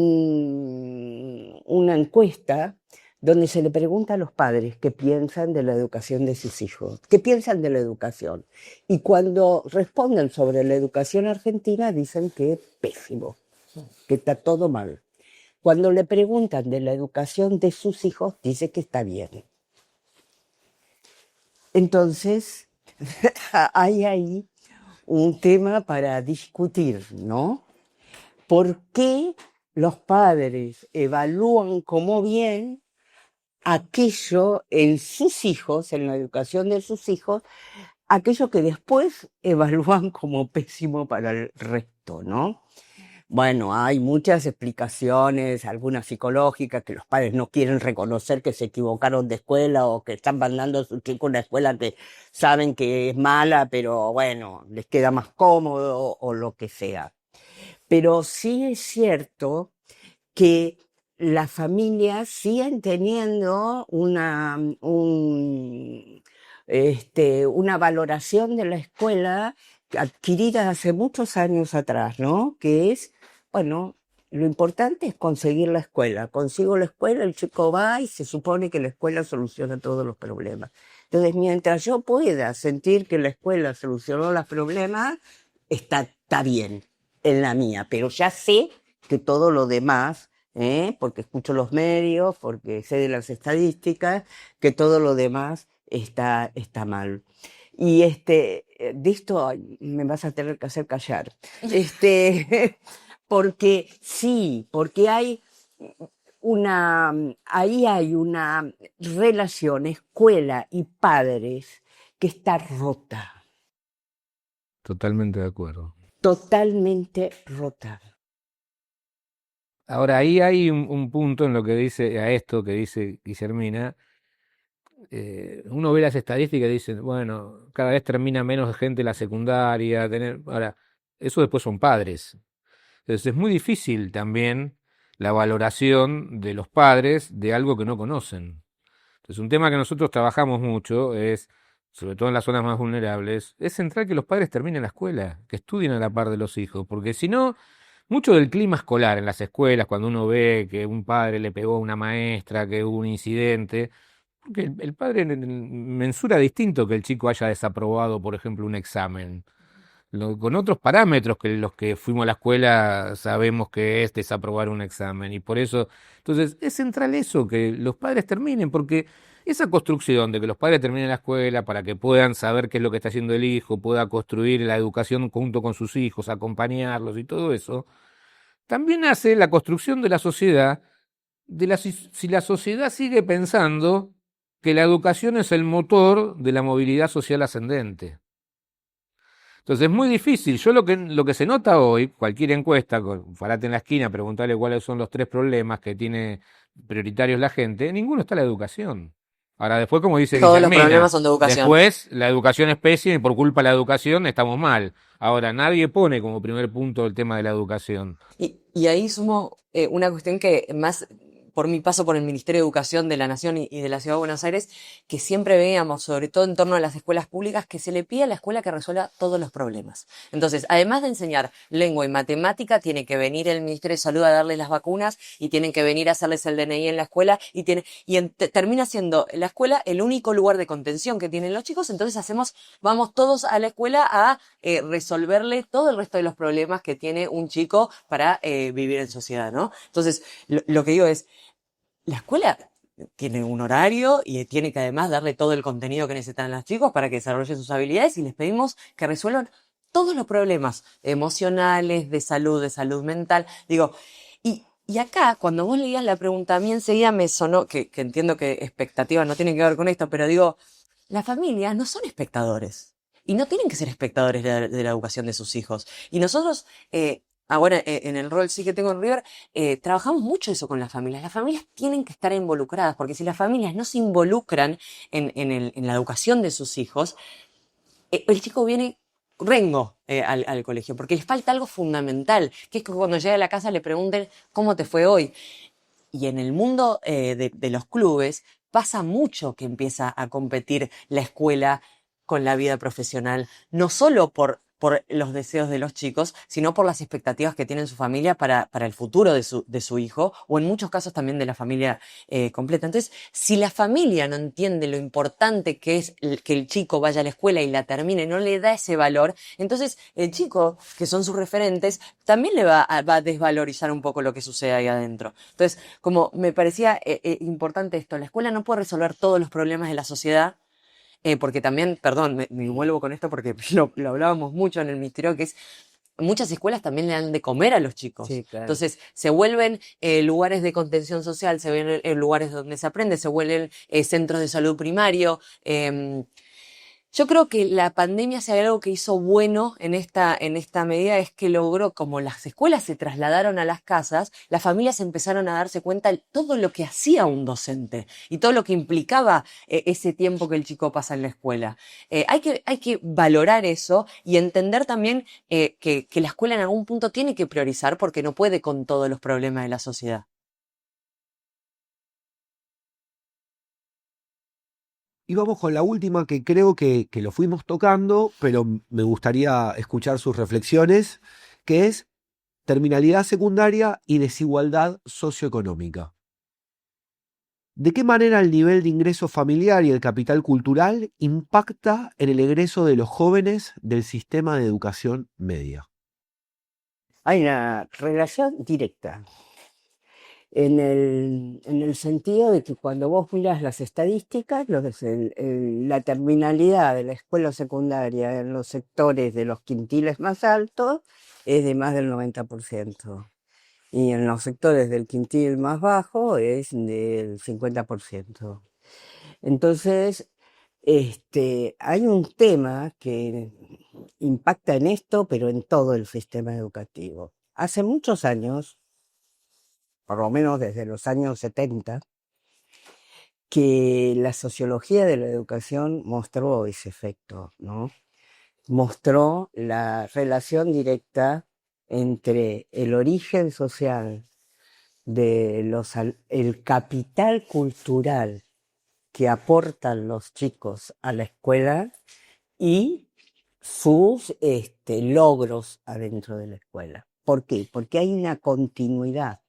encuesta donde se le pregunta a los padres qué piensan de la educación de sus hijos, qué piensan de la educación. Y cuando responden sobre la educación argentina dicen que es pésimo, que está todo mal. Cuando le preguntan de la educación de sus hijos, dice que está bien. Entonces, hay ahí un tema para discutir, ¿no? ¿Por qué los padres evalúan como bien aquello en sus hijos, en la educación de sus hijos, aquello que después evalúan como pésimo para el resto, ¿no? Bueno, hay muchas explicaciones, algunas psicológicas, que los padres no quieren reconocer que se equivocaron de escuela o que están mandando a su chico a una escuela que saben que es mala, pero bueno, les queda más cómodo o lo que sea. Pero sí es cierto que las familias siguen teniendo una valoración de la escuela adquirida hace muchos años atrás, ¿no? Que es, bueno, lo importante es conseguir la escuela. Consigo la escuela, el chico va y se supone que la escuela soluciona todos los problemas. Entonces, mientras yo pueda sentir que la escuela solucionó los problemas, está bien en la mía, pero ya sé que todo lo demás, porque escucho los medios, porque sé de las estadísticas, que todo lo demás está mal. Y de esto me vas a tener que hacer callar. Porque sí, porque ahí hay una relación escuela y padres que está rota, Totalmente de acuerdo. totalmente rota. Ahora, ahí hay un punto en lo que dice, a esto que dice Guillermina. Uno ve las estadísticas y dice, bueno, cada vez termina menos gente la secundaria. Ahora, eso después son padres. Entonces es muy difícil también la valoración de los padres de algo que no conocen. Entonces un tema que nosotros trabajamos mucho es, sobre todo en las zonas más vulnerables, es central que los padres terminen la escuela, que estudien a la par de los hijos, porque si no, mucho del clima escolar en las escuelas, cuando uno ve que un padre le pegó a una maestra, que hubo un incidente, porque el padre mensura distinto que el chico haya desaprobado, por ejemplo, un examen. Con otros parámetros que los que fuimos a la escuela sabemos que es desaprobar un examen. Y por eso, entonces, es central eso, que los padres terminen, porque esa construcción de que los padres terminen la escuela para que puedan saber qué es lo que está haciendo el hijo, pueda construir la educación junto con sus hijos, acompañarlos y todo eso, también hace la construcción de la sociedad, si la sociedad sigue pensando que la educación es el motor de la movilidad social ascendente. Entonces es muy difícil. Yo lo que se nota hoy, cualquier encuesta, parate en la esquina, preguntarle cuáles son los 3 problemas que tiene prioritarios la gente, ninguno está la educación. Ahora después, como dice Todos los Guillermina, problemas son de educación. después la educación es pésima y por culpa de la educación estamos mal. Ahora nadie pone como primer punto el tema de la educación. Y ahí sumo una cuestión que más por mi paso por el Ministerio de Educación de la Nación y de la Ciudad de Buenos Aires, que siempre veíamos, sobre todo en torno a las escuelas públicas, que se le pide a la escuela que resuelva todos los problemas. Entonces, además de enseñar lengua y matemática, tiene que venir el Ministerio de Salud a darles las vacunas y tienen que venir a hacerles el DNI en la escuela termina siendo la escuela el único lugar de contención que tienen los chicos. Entonces vamos todos a la escuela a resolverle todo el resto de los problemas que tiene un chico para vivir en sociedad, ¿no? Entonces, lo que digo es, la escuela tiene un horario y tiene que además darle todo el contenido que necesitan los chicos para que desarrollen sus habilidades, y les pedimos que resuelvan todos los problemas emocionales, de salud mental. Digo, y acá, cuando vos leías la pregunta, a mí enseguida me sonó, que entiendo que expectativas no tienen que ver con esto, pero digo, las familias no son espectadores. Y no tienen que ser espectadores de la educación de sus hijos. Y nosotros, ahora en el rol sí que tengo en River, trabajamos mucho eso con las familias. Las familias tienen que estar involucradas, porque si las familias no se involucran en la educación de sus hijos, el chico viene rengo al colegio, porque les falta algo fundamental, que es que cuando llega a la casa le pregunten cómo te fue hoy. Y en el mundo de los clubes pasa mucho que empieza a competir la escuela con la vida profesional, no solo por los deseos de los chicos, sino por las expectativas que tiene su familia para el futuro de su hijo, o en muchos casos también de la familia completa. Entonces, si la familia no entiende lo importante que es que el chico vaya a la escuela y la termine, no le da ese valor, entonces el chico, que son sus referentes, también va a desvalorizar un poco lo que sucede ahí adentro. Entonces, como me parecía importante esto, la escuela no puede resolver todos los problemas de la sociedad, porque también, perdón, me vuelvo con esto porque lo hablábamos mucho en el ministerio, que es, muchas escuelas también le dan de comer a los chicos. Sí, claro. Entonces, se vuelven lugares de contención social, se vuelven lugares donde se aprende, se vuelven centros de salud primario. Yo creo que la pandemia, si hay algo que hizo bueno en esta medida, es que logró, como las escuelas se trasladaron a las casas, las familias empezaron a darse cuenta de todo lo que hacía un docente y todo lo que implicaba ese tiempo que el chico pasa en la escuela. Hay que valorar eso y entender también que la escuela en algún punto tiene que priorizar, porque no puede con todos los problemas de la sociedad. Y vamos con la última, que creo que lo fuimos tocando, pero me gustaría escuchar sus reflexiones, que es terminalidad secundaria y desigualdad socioeconómica. ¿De qué manera el nivel de ingreso familiar y el capital cultural impacta en el egreso de los jóvenes del sistema de educación media? Hay una relación directa en el sentido de que cuando vos miras las estadísticas, la terminalidad de la escuela secundaria en los sectores de los quintiles más altos es de más del 90%. Y en los sectores del quintil más bajo es del 50%. Entonces, hay un tema que impacta en esto, pero en todo el sistema educativo. Hace muchos años, por lo menos desde los años 70, que la sociología de la educación mostró ese efecto, ¿no? Mostró la relación directa entre el origen social el capital cultural que aportan los chicos a la escuela y sus logros adentro de la escuela. ¿Por qué? Porque hay una continuidad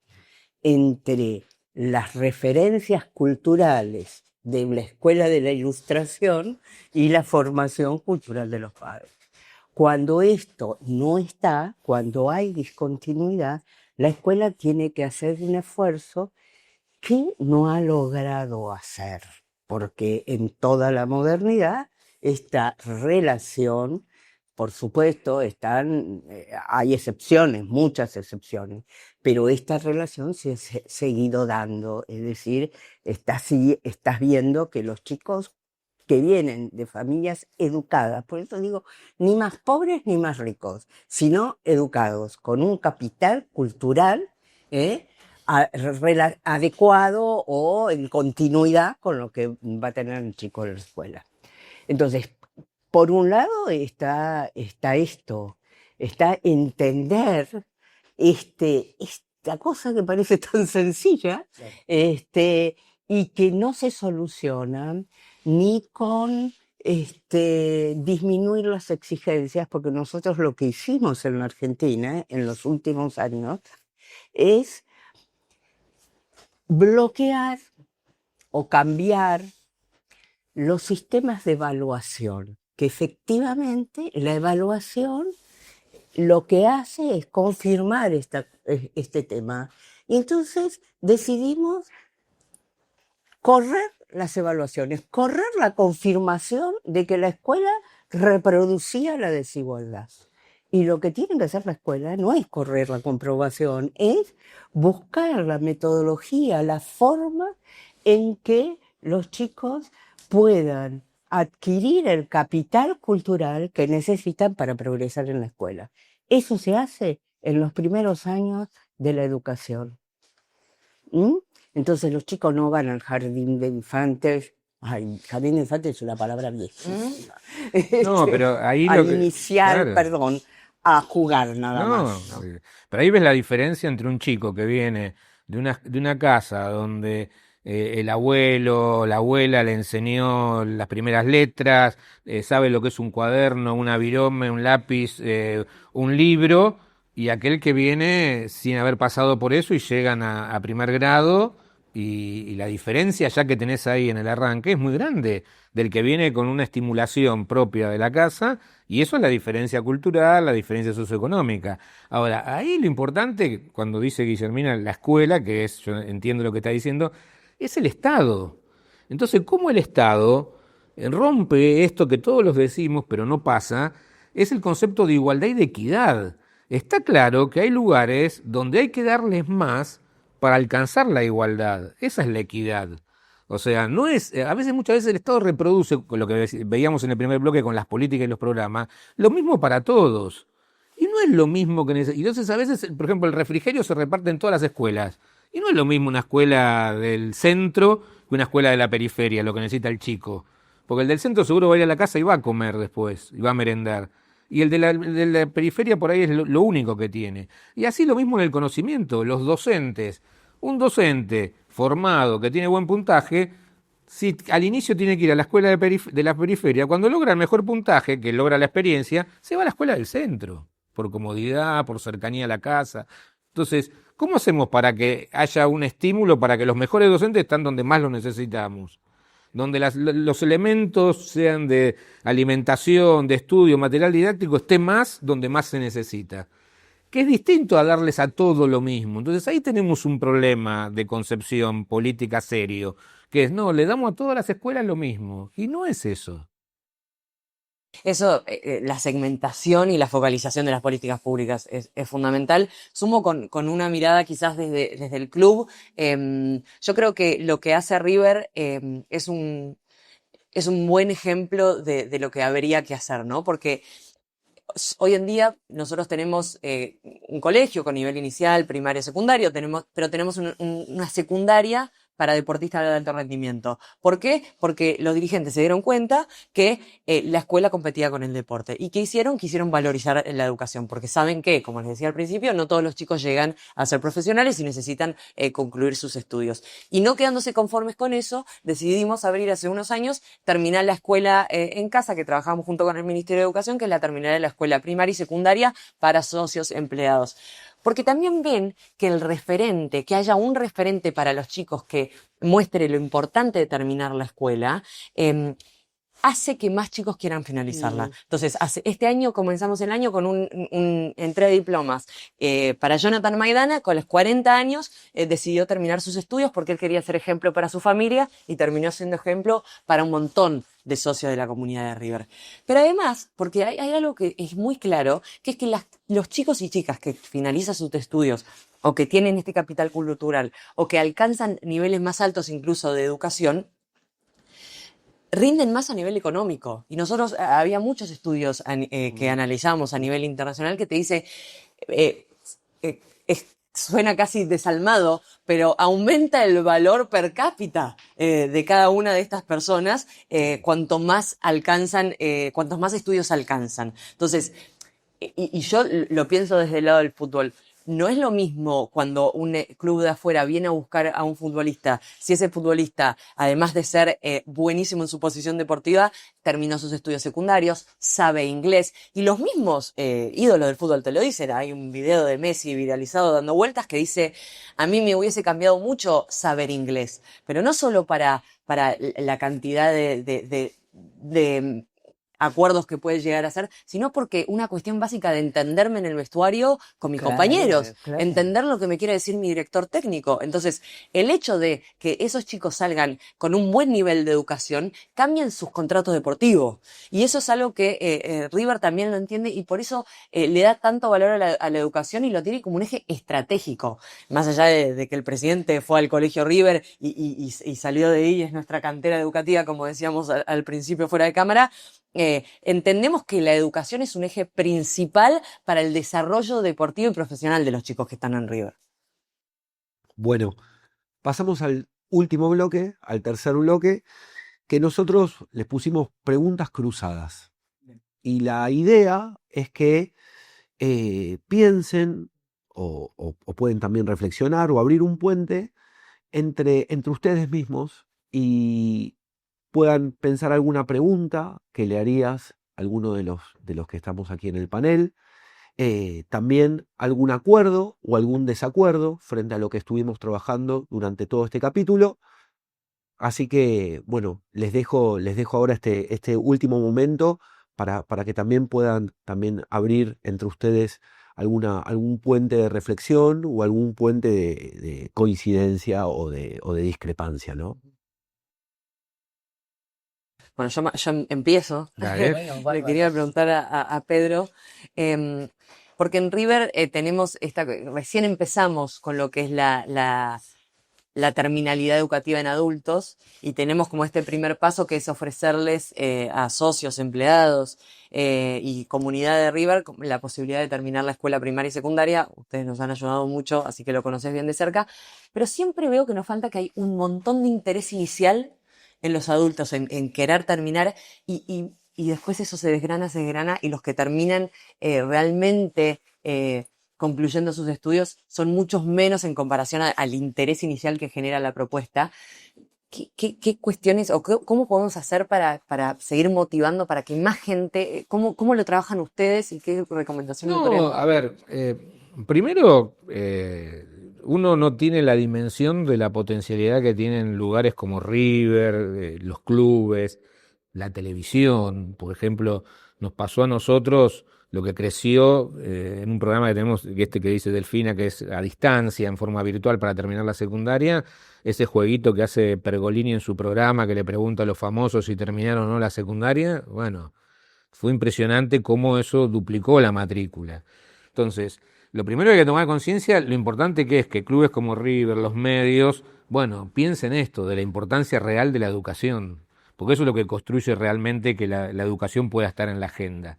entre las referencias culturales de la escuela de la Ilustración y la formación cultural de los padres. Cuando esto no está, cuando hay discontinuidad, la escuela tiene que hacer un esfuerzo que no ha logrado hacer, porque en toda la modernidad esta relación, por supuesto, hay excepciones, muchas excepciones, pero esta relación se ha seguido dando, es decir, estás viendo que los chicos que vienen de familias educadas, por eso digo, ni más pobres ni más ricos, sino educados, con un capital cultural adecuado o en continuidad con lo que va a tener el chico en la escuela. Entonces, por un lado está esto, está entender esta cosa que parece tan sencilla, y que no se soluciona ni con disminuir las exigencias, porque nosotros lo que hicimos en la Argentina en los últimos años es bloquear o cambiar los sistemas de evaluación, que efectivamente la evaluación lo que hace es confirmar este tema. Y entonces decidimos correr las evaluaciones, correr la confirmación de que la escuela reproducía la desigualdad. Y lo que tiene que hacer la escuela no es correr la comprobación, es buscar la metodología, la forma en que los chicos puedan adquirir el capital cultural que necesitan para progresar en la escuela. Eso se hace en los primeros años de la educación. Entonces los chicos no van al jardín de infantes. Ay, jardín de infantes es una palabra viejísima. No, pero ahí Al lo que... iniciar, Claro. perdón, a jugar nada No, más. pero ahí ves la diferencia entre un chico que viene de una casa donde el abuelo, la abuela le enseñó las primeras letras, sabe lo que es un cuaderno, una virome, un lápiz, un libro, y aquel que viene sin haber pasado por eso y llegan a primer grado, y la diferencia ya que tenés ahí en el arranque es muy grande del que viene con una estimulación propia de la casa, y eso es la diferencia cultural, la diferencia socioeconómica. Ahora, ahí lo importante, cuando dice Guillermina, la escuela, que es, yo entiendo lo que está diciendo, es el Estado. Entonces, ¿cómo el Estado rompe esto que todos los decimos, pero no pasa? Es el concepto de igualdad y de equidad. Está claro que hay lugares donde hay que darles más para alcanzar la igualdad. Esa es la equidad. O sea, no es, muchas veces el Estado reproduce, con lo que veíamos en el primer bloque con las políticas y los programas, lo mismo para todos. Y no es lo mismo que entonces a veces, por ejemplo, el refrigerio se reparte en todas las escuelas. Y no es lo mismo una escuela del centro que una escuela de la periferia, lo que necesita el chico. Porque el del centro seguro va a ir a la casa y va a comer después, y va a merendar. Y el de la periferia por ahí es lo único que tiene. Y así lo mismo en el conocimiento, los docentes. Un docente formado que tiene buen puntaje, si al inicio tiene que ir a la escuela de la periferia, cuando logra el mejor puntaje, que logra la experiencia, se va a la escuela del centro, por comodidad, por cercanía a la casa. Entonces, ¿cómo hacemos para que haya un estímulo para que los mejores docentes estén donde más los necesitamos? Donde los elementos sean de alimentación, de estudio, material didáctico, esté más donde más se necesita. Que es distinto a darles a todo lo mismo. Entonces ahí tenemos un problema de concepción política serio, que es, no, le damos a todas las escuelas lo mismo. Y no es eso. Eso, la segmentación y la focalización de las políticas públicas es fundamental. Sumo con una mirada quizás desde el club. Yo creo que lo que hace River es un buen ejemplo de lo que habría que hacer, ¿no? Porque Hoy en día nosotros tenemos un colegio con nivel inicial, primaria, secundario, pero tenemos una secundaria para deportistas de alto rendimiento. ¿Por qué? Porque los dirigentes se dieron cuenta que la escuela competía con el deporte. ¿Y qué hicieron? Quisieron valorizar la educación, porque saben que, como les decía al principio, no todos los chicos llegan a ser profesionales y necesitan concluir sus estudios. Y no quedándose conformes con eso, decidimos abrir hace unos años, terminar la escuela en casa, que trabajamos junto con el Ministerio de Educación, que es la terminal de la escuela primaria y secundaria para socios empleados. Porque también ven que que haya un referente para los chicos que muestre lo importante de terminar la escuela, hace que más chicos quieran finalizarla. Entonces, este año comenzamos el año con un entrega de diplomas. Para Jonathan Maidana, con los 40 años, decidió terminar sus estudios porque él quería ser ejemplo para su familia y terminó siendo ejemplo para un montón de socios de la comunidad de River. Pero además, porque hay algo que es muy claro, que es que los chicos y chicas que finalizan sus estudios o que tienen este capital cultural o que alcanzan niveles más altos incluso de educación, rinden más a nivel económico. Y nosotros, había muchos estudios que analizamos a nivel internacional que te dice, suena casi desalmado, pero aumenta el valor per cápita de cada una de estas personas cuanto más alcanzan, cuantos más estudios alcanzan. Entonces, y yo lo pienso desde el lado del fútbol. No es lo mismo cuando un club de afuera viene a buscar a un futbolista, si ese futbolista, además de ser buenísimo en su posición deportiva, terminó sus estudios secundarios, sabe inglés, y los mismos ídolos del fútbol te lo dicen. Hay un video de Messi viralizado dando vueltas que dice, a mí me hubiese cambiado mucho saber inglés, pero no solo para la cantidad de acuerdos que puede llegar a ser, sino porque una cuestión básica de entenderme en el vestuario con mis compañeros, claro. entender lo que me quiere decir mi director técnico. Entonces, el hecho de que esos chicos salgan con un buen nivel de educación, cambian sus contratos deportivos. Y eso es algo que River también lo entiende y por eso le da tanto valor a la educación y lo tiene como un eje estratégico. Más allá de que el presidente fue al colegio River y salió de ahí, es nuestra cantera educativa, como decíamos al principio fuera de cámara, entendemos que la educación es un eje principal para el desarrollo deportivo y profesional de los chicos que están en River. Bueno, pasamos al último bloque, al tercer bloque, que nosotros les pusimos preguntas cruzadas. Y la idea es que piensen o pueden también reflexionar o abrir un puente entre ustedes mismos y puedan pensar alguna pregunta que le harías a alguno de los que estamos aquí en el panel. También algún acuerdo o algún desacuerdo frente a lo que estuvimos trabajando durante todo este capítulo. Así que, bueno, les dejo ahora este último momento para que también puedan abrir entre ustedes algún puente de reflexión o algún puente de coincidencia o de discrepancia, ¿no? Bueno, yo empiezo. Dale. Le quería preguntar a Pedro, porque en River tenemos recién empezamos con lo que es la terminalidad educativa en adultos y tenemos como este primer paso que es ofrecerles a socios, empleados y comunidad de River la posibilidad de terminar la escuela primaria y secundaria. Ustedes nos han ayudado mucho, así que lo conoces bien de cerca, pero siempre veo que nos falta que hay un montón de interés inicial en los adultos, en querer terminar y después eso se desgrana y los que terminan realmente concluyendo sus estudios son muchos menos en comparación al interés inicial que genera la propuesta. ¿Qué cuestiones o cómo podemos hacer para seguir motivando para que más gente, cómo lo trabajan ustedes y qué recomendaciones No, a ver, primero, uno no tiene la dimensión de la potencialidad que tienen lugares como River, los clubes, la televisión. Por ejemplo, nos pasó a nosotros lo que creció en un programa que tenemos, que dice Delfina, que es a distancia, en forma virtual para terminar la secundaria, ese jueguito que hace Pergolini en su programa, que le pregunta a los famosos si terminaron o no la secundaria. Bueno, fue impresionante cómo eso duplicó la matrícula. Entonces, lo primero que hay que tomar conciencia, lo importante que es que clubes como River, los medios, bueno, piensen esto, de la importancia real de la educación, porque eso es lo que construye realmente que la educación pueda estar en la agenda.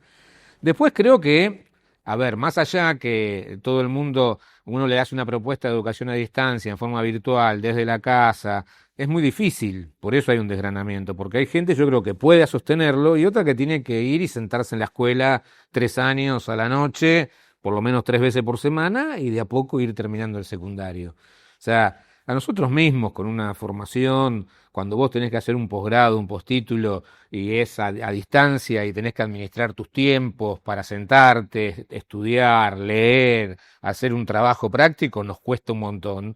Después creo que, a ver, más allá que todo el mundo, uno le hace una propuesta de educación a distancia en forma virtual, desde la casa, es muy difícil, por eso hay un desgranamiento, porque hay gente yo creo que puede sostenerlo y otra que tiene que ir y sentarse en la escuela 3 años a la noche, por lo menos 3 veces por semana y de a poco ir terminando el secundario. O sea, a nosotros mismos con una formación, cuando vos tenés que hacer un posgrado, un postítulo, y es a distancia y tenés que administrar tus tiempos para sentarte, estudiar, leer, hacer un trabajo práctico, nos cuesta un montón.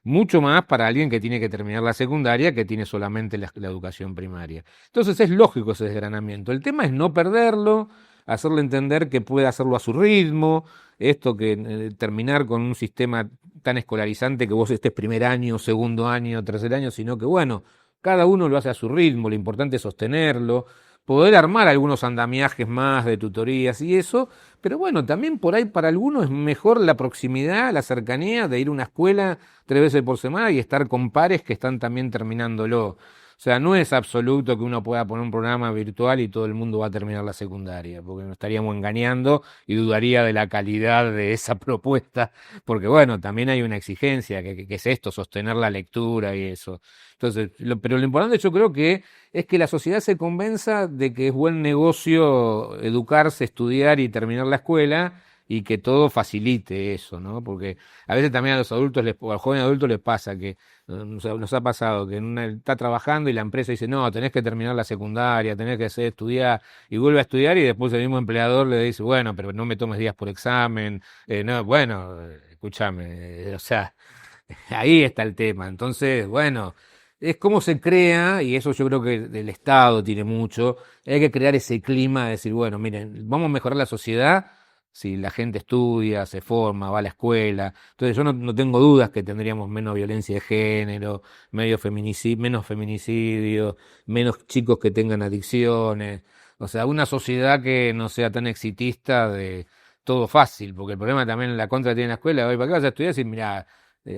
Mucho más para alguien que tiene que terminar la secundaria, que tiene solamente la educación primaria. Entonces es lógico ese desgranamiento. El tema es no perderlo, hacerle entender que puede hacerlo a su ritmo, esto que terminar con un sistema tan escolarizante que vos estés primer año, segundo año, tercer año, sino que bueno, cada uno lo hace a su ritmo, lo importante es sostenerlo, poder armar algunos andamiajes más de tutorías y eso, pero bueno, también por ahí para algunos es mejor la proximidad, la cercanía de ir a una escuela 3 veces por semana y estar con pares que están también terminándolo. O sea, no es absoluto que uno pueda poner un programa virtual y todo el mundo va a terminar la secundaria, porque nos estaríamos engañando y dudaría de la calidad de esa propuesta, porque bueno, también hay una exigencia, que es esto, sostener la lectura y eso. Entonces, pero lo importante yo creo que es que la sociedad se convenza de que es buen negocio educarse, estudiar y terminar la escuela y que todo facilite eso, ¿no? Porque a veces también a los adultos, o a los jóvenes adultos les pasa que nos ha pasado que está trabajando y la empresa dice, no, tenés que terminar la secundaria, tenés que hacer estudiar, y vuelve a estudiar y después el mismo empleador le dice, bueno, pero no me tomes días por examen, no, bueno, escúchame, o sea, ahí está el tema. Entonces, bueno, es cómo se crea, y eso yo creo que el Estado tiene mucho, hay que crear ese clima de decir, bueno, miren, vamos a mejorar la sociedad si la gente estudia, se forma, va a la escuela. Entonces yo no tengo dudas que tendríamos menos violencia de género, menos feminicidio, menos chicos que tengan adicciones. O sea, una sociedad que no sea tan exitista de todo fácil, porque el problema también la contra que tiene la escuela, hoy, ¿para qué vas a estudiar si, mira,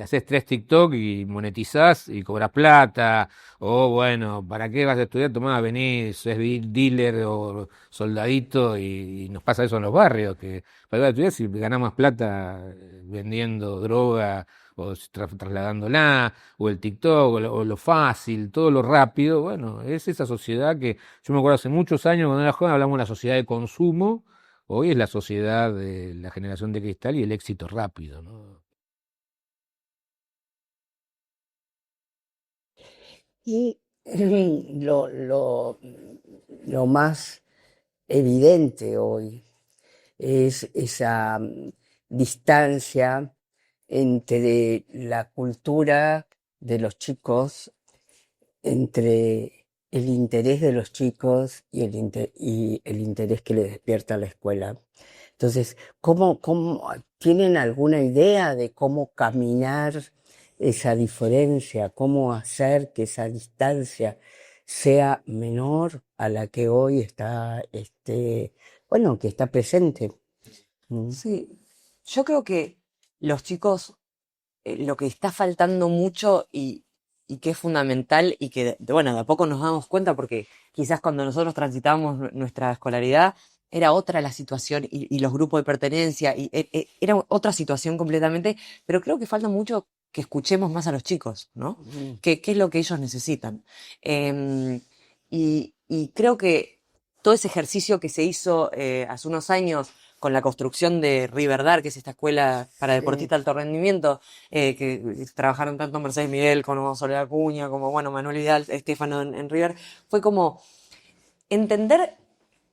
haces 3 TikTok y monetizás y cobras plata? O bueno, ¿para qué vas a estudiar? Tomá, venís, es dealer o soldadito y nos pasa eso en los barrios, que para qué vas a estudiar si ganás más plata vendiendo droga o trasladándola, o el TikTok, o lo fácil, todo lo rápido. Bueno, es esa sociedad que yo me acuerdo hace muchos años cuando era joven hablamos de la sociedad de consumo, hoy es la sociedad de la generación de cristal y el éxito rápido, ¿no? Y lo, lo, lo más evidente hoy es esa distancia entre la cultura de los chicos, entre el interés de los chicos y el interés que les despierta la escuela. Entonces, ¿cómo tienen alguna idea de cómo caminar esa diferencia, cómo hacer que esa distancia sea menor a la que hoy está, bueno, que está presente? ¿Mm? Sí, yo creo que los chicos, lo que está faltando mucho y que es fundamental y que, bueno, de a poco nos damos cuenta porque quizás cuando nosotros transitábamos nuestra escolaridad era otra la situación y los grupos de pertenencia y era otra situación completamente, pero creo que falta mucho que escuchemos más a los chicos, ¿no? Mm. ¿Qué es lo que ellos necesitan? Y creo que todo ese ejercicio que se hizo hace unos años con la construcción de Riverdar, que es esta escuela para Sí. deportistas de alto rendimiento, que trabajaron tanto Mercedes Miguel como Soledad Acuña, como bueno, Manuel Vidal, Estefano en River, fue como entender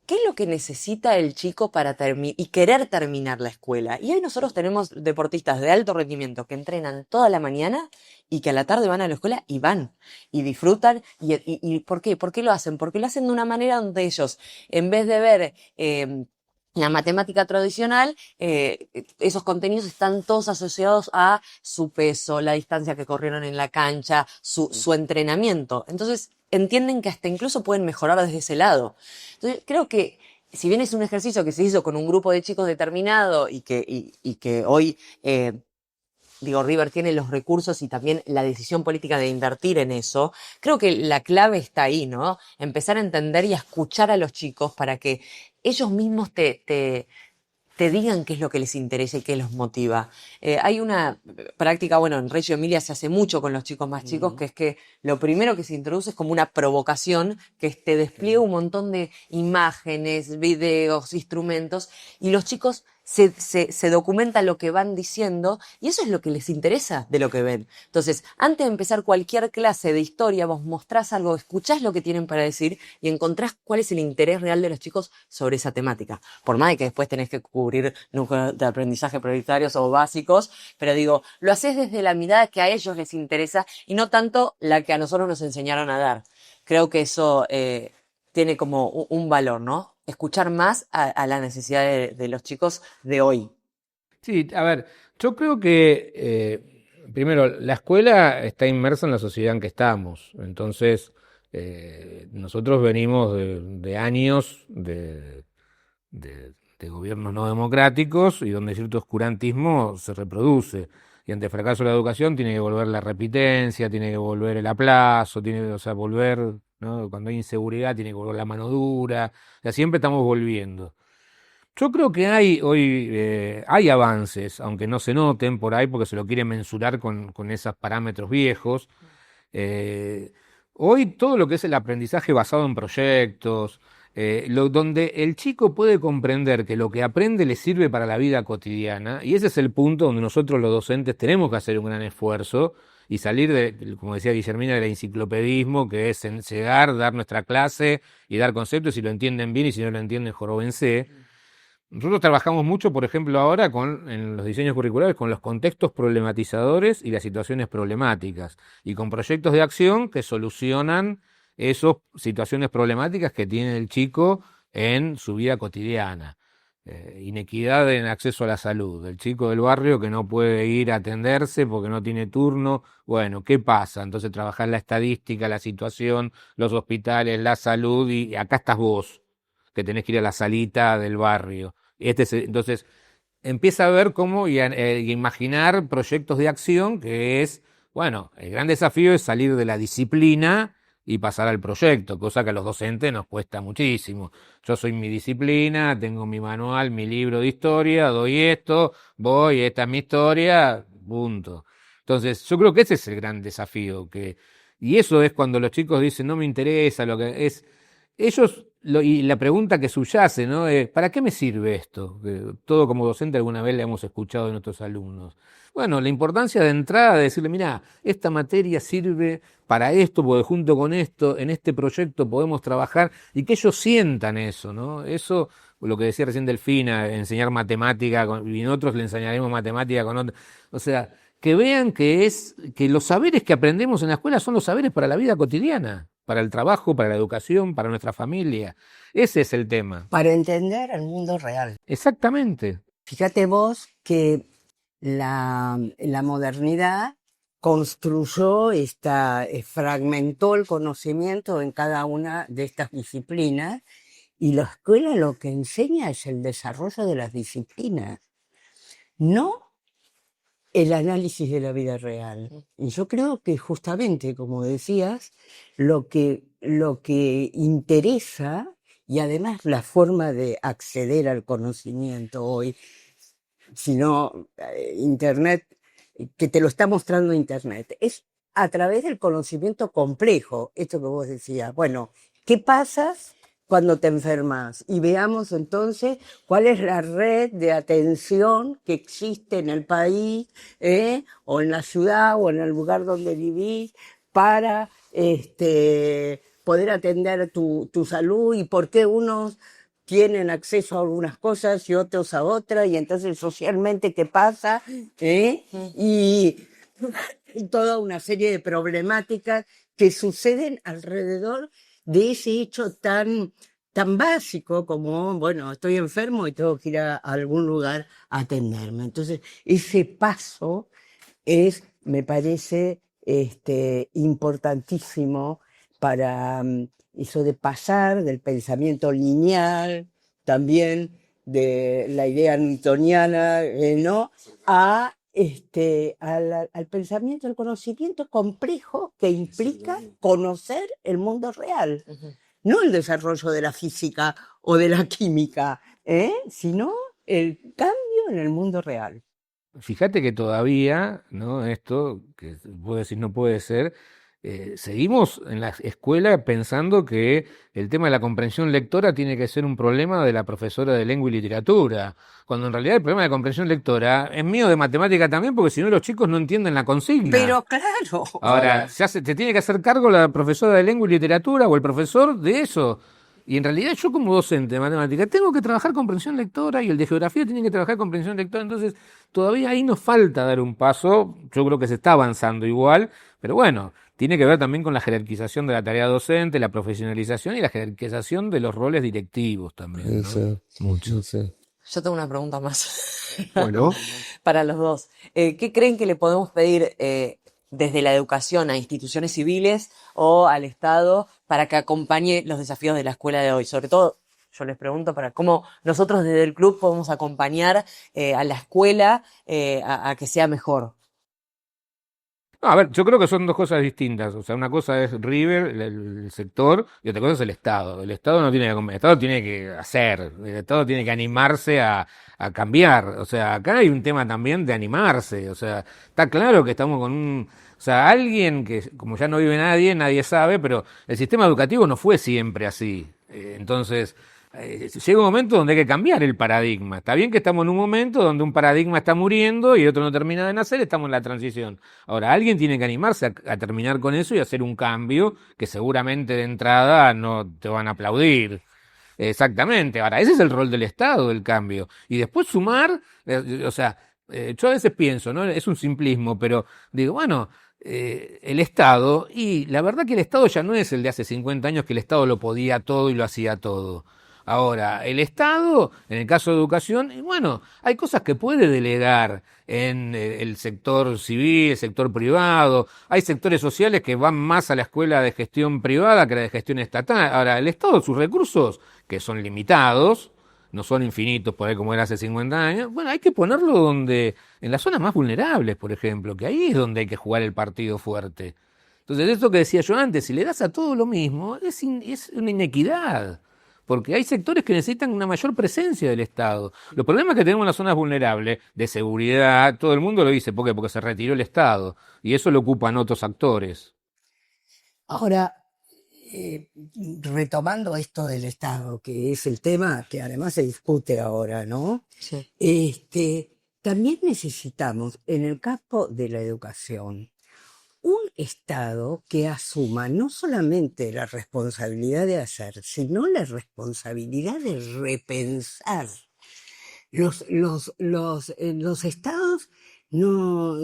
qué es lo que necesita el chico para y querer terminar la escuela. Y hoy nosotros tenemos deportistas de alto rendimiento que entrenan toda la mañana y que a la tarde van a la escuela y van y disfrutan. ¿Y por qué? ¿Por qué lo hacen? Porque lo hacen de una manera donde ellos, en vez de ver la matemática tradicional, esos contenidos están todos asociados a su peso, la distancia que corrieron en la cancha, su entrenamiento. Entonces entienden que hasta incluso pueden mejorar desde ese lado. Entonces creo que si bien es un ejercicio que se hizo con un grupo de chicos determinado y que hoy digo, River tiene los recursos y también la decisión política de invertir en eso. Creo que la clave está ahí, ¿no? Empezar a entender y a escuchar a los chicos para que ellos mismos te digan qué es lo que les interesa y qué los motiva. Hay una práctica, bueno, en Reggio Emilia se hace mucho con los chicos más chicos, que es que lo primero que se introduce es como una provocación, que te despliega un montón de imágenes, videos, instrumentos, y los chicos se documentan lo que van diciendo, y eso es lo que les interesa de lo que ven. Entonces, antes de empezar cualquier clase de historia, vos mostrás algo, escuchás lo que tienen para decir y encontrás cuál es el interés real de los chicos sobre esa temática. Por más de que después tenés que cubrir núcleos de aprendizaje prioritarios o básicos, pero digo, lo haces desde la mirada que a ellos les interesa y no tanto la que a nosotros nos enseñaron a dar. Creo que eso tiene como un valor, ¿no? Escuchar más a la necesidad de los chicos de hoy. Sí, a ver, yo creo que primero la escuela está inmersa en la sociedad en que estamos, entonces nosotros venimos de años de gobiernos no democráticos y donde cierto oscurantismo se reproduce. Y ante el fracaso de la educación tiene que volver la repitencia, tiene que volver el aplazo, o sea, volver, ¿no? Cuando hay inseguridad tiene que volver la mano dura, o sea, siempre estamos volviendo. Yo creo que hay avances, aunque no se noten por ahí porque se lo quieren mensurar con esos parámetros viejos. Eh, Hoy todo lo que es el aprendizaje basado en proyectos, donde el chico puede comprender que lo que aprende le sirve para la vida cotidiana, y ese es el punto donde nosotros los docentes tenemos que hacer un gran esfuerzo y salir como decía Guillermina, del enciclopedismo, que es llegar, dar nuestra clase y dar conceptos, si lo entienden bien y si no lo entienden, joróvense. Nosotros trabajamos mucho, por ejemplo, ahora en los diseños curriculares con los contextos problematizadores y las situaciones problemáticas, y con proyectos de acción que solucionan esas situaciones problemáticas que tiene el chico en su vida cotidiana. Inequidad en acceso a la salud, el chico del barrio que no puede ir a atenderse porque no tiene turno. Bueno, ¿qué pasa? Entonces trabajar la estadística, la situación, los hospitales, la salud, y acá estás vos, que tenés que ir a la salita del barrio. Entonces, empieza a ver cómo y imaginar proyectos de acción, que es, bueno, el gran desafío es salir de la disciplina y pasar al proyecto, cosa que a los docentes nos cuesta muchísimo. Yo soy mi disciplina, tengo mi manual, mi libro de historia, doy esto, voy, esta es mi historia, punto. Entonces, yo creo que ese es el gran desafío, y eso es cuando los chicos dicen, no me interesa lo que es. Y la pregunta que subyace, ¿no? ¿Para qué me sirve esto? Todo como docente alguna vez le hemos escuchado de nuestros alumnos. Bueno, la importancia de entrada de decirle, mira, esta materia sirve para esto, porque junto con esto, en este proyecto podemos trabajar, y que ellos sientan eso, ¿no? Eso, lo que decía recién Delfina, enseñar matemática, y nosotros le enseñaremos matemática con otro. O sea, que vean que los saberes que aprendemos en la escuela son los saberes para la vida cotidiana, para el trabajo, para la educación, para nuestra familia. Ese es el tema. Para entender el mundo real. Exactamente. Fíjate vos que la modernidad construyó fragmentó el conocimiento en cada una de estas disciplinas, y la escuela lo que enseña es el desarrollo de las disciplinas, no el análisis de la vida real. Y yo creo que justamente, como decías, lo que interesa, y además la forma de acceder al conocimiento hoy, sino Internet, que te lo está mostrando Internet, es a través del conocimiento complejo, esto que vos decías. Bueno, ¿qué pasa cuando te enfermas? Y veamos entonces cuál es la red de atención que existe en el país, o en la ciudad, o en el lugar donde vivís, para poder atender tu salud, y por qué unos tienen acceso a algunas cosas y otros a otras, y entonces socialmente qué pasa, y toda una serie de problemáticas que suceden alrededor de ese hecho tan básico como, bueno, estoy enfermo y tengo que ir a algún lugar a atenderme. Entonces, ese paso me parece, importantísimo para eso de pasar del pensamiento lineal, también de la idea newtoniana, ¿no?, a al pensamiento, al conocimiento complejo que implica conocer el mundo real, Ujú. no el desarrollo de la física o de la química, sino el cambio en el mundo real. Fíjate que todavía, ¿no? Esto, que vos decís no puede ser, seguimos en la escuela pensando que el tema de la comprensión lectora tiene que ser un problema de la profesora de lengua y literatura, cuando en realidad el problema de comprensión lectora es mío de matemática también, porque si no los chicos no entienden la consigna. Pero claro, Ahora, te tiene que hacer cargo la profesora de lengua y literatura o el profesor de eso. Y en realidad yo como docente de matemática tengo que trabajar comprensión lectora y el de geografía tiene que trabajar comprensión lectora. Entonces, todavía ahí nos falta dar un paso. Yo creo que se está avanzando igual, pero bueno, tiene que ver también con la jerarquización de la tarea docente, la profesionalización y la jerarquización de los roles directivos también, ¿no? Mucho. Yo tengo una pregunta más Bueno, para los dos. ¿Qué creen que le podemos pedir desde la educación a instituciones civiles o al Estado para que acompañe los desafíos de la escuela de hoy? Sobre todo, yo les pregunto para cómo nosotros desde el club podemos acompañar a la escuela a que sea mejor. No, a ver, yo creo que son dos cosas distintas. O sea, una cosa es River, el sector, y otra cosa es el Estado. El Estado no tiene que, el Estado tiene que hacer, el Estado tiene que animarse a cambiar. O sea, acá hay un tema también de animarse. O sea, está claro que estamos con un, o sea, alguien que, como ya no vive nadie, nadie sabe, pero el sistema educativo no fue siempre así. Entonces, llega un momento donde hay que cambiar el paradigma. Está bien que estamos en un momento donde un paradigma está muriendo y el otro no termina de nacer, estamos en la transición. Ahora, alguien tiene que animarse a terminar con eso y hacer un cambio que seguramente de entrada no te van a aplaudir. Exactamente. Ahora, ese es el rol del Estado, el cambio. Y después sumar, o sea, yo a veces pienso, ¿no? Es un simplismo, pero digo, bueno, el Estado, y la verdad que el Estado ya no es el de hace 50 años que el Estado lo podía todo y lo hacía todo. Ahora, el Estado, en el caso de educación, y bueno, hay cosas que puede delegar en el sector civil, el sector privado. Hay sectores sociales que van más a la escuela de gestión privada que a la de gestión estatal. Ahora, el Estado, sus recursos, que son limitados, no son infinitos, por ahí como era hace 50 años, bueno, hay que ponerlo donde, en las zonas más vulnerables, por ejemplo, que ahí es donde hay que jugar el partido fuerte. Entonces, esto que decía yo antes, si le das a todo lo mismo, es una inequidad. Porque hay sectores que necesitan una mayor presencia del Estado. Los problemas que tenemos en las zonas vulnerables, de seguridad, todo el mundo lo dice, ¿por qué? Porque se retiró el Estado. Y eso lo ocupan otros actores. ahora, retomando esto del Estado, que es el tema que además se discute ahora, ¿no? Sí. También necesitamos, en el campo de la educación, un Estado que asuma no solamente la responsabilidad de hacer, sino la responsabilidad de repensar. Los estados no,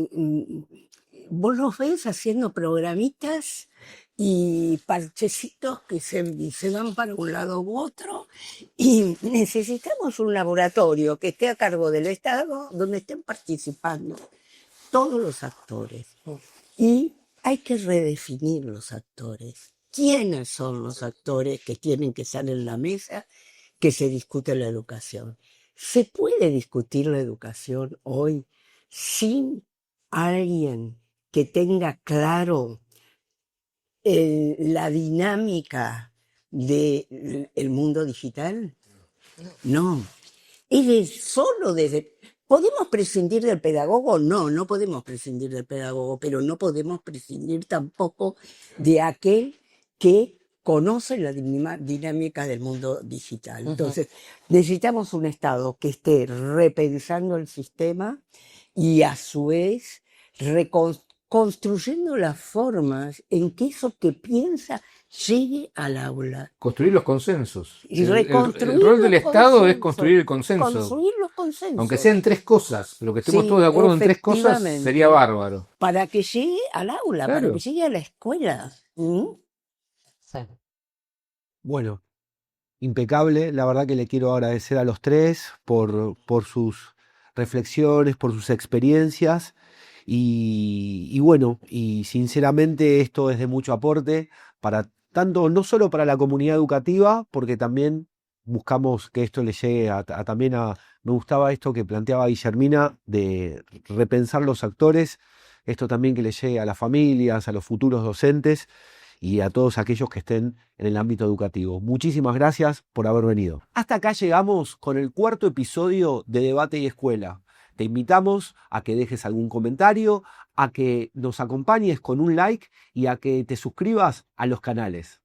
vos los ves haciendo programitas y parchecitos que se van para un lado u otro, y necesitamos un laboratorio que esté a cargo del Estado donde estén participando todos los actores. Y hay que redefinir los actores. ¿Quiénes son los actores que tienen que estar en la mesa que se discute la educación? ¿Se puede discutir la educación hoy sin alguien que tenga claro la dinámica del mundo digital? No. Solo desde... ¿Podemos prescindir del pedagogo? No, no podemos prescindir del pedagogo, pero no podemos prescindir tampoco de aquel que conoce la dinámica del mundo digital. Ujú. Entonces, necesitamos un Estado que esté repensando el sistema y a su vez construyendo las formas en que eso que piensa llegue al aula. Construir los consensos. Y El reconstruir rol del los Estado es consensos, construir el consenso. construir los consensos. Aunque sean tres cosas, pero que estemos Sí, todos de acuerdo en tres cosas efectivamente. sería bárbaro. Para que llegue al aula, para Claro. que llegue a la escuela. ¿Mm? Sí. bueno, impecable. La verdad que le quiero agradecer a los tres por sus reflexiones, por sus experiencias. Y bueno, y sinceramente esto es de mucho aporte para tanto, no solo para la comunidad educativa, porque también buscamos que esto le llegue también a... Me gustaba esto que planteaba Guillermina de repensar los actores, esto también que le llegue a las familias, a los futuros docentes y a todos aquellos que estén en el ámbito educativo. Muchísimas gracias por haber venido. Hasta acá llegamos con el 4.º episodio de Debate y Escuela. Te invitamos a que dejes algún comentario, a que nos acompañes con un like y a que te suscribas a los canales.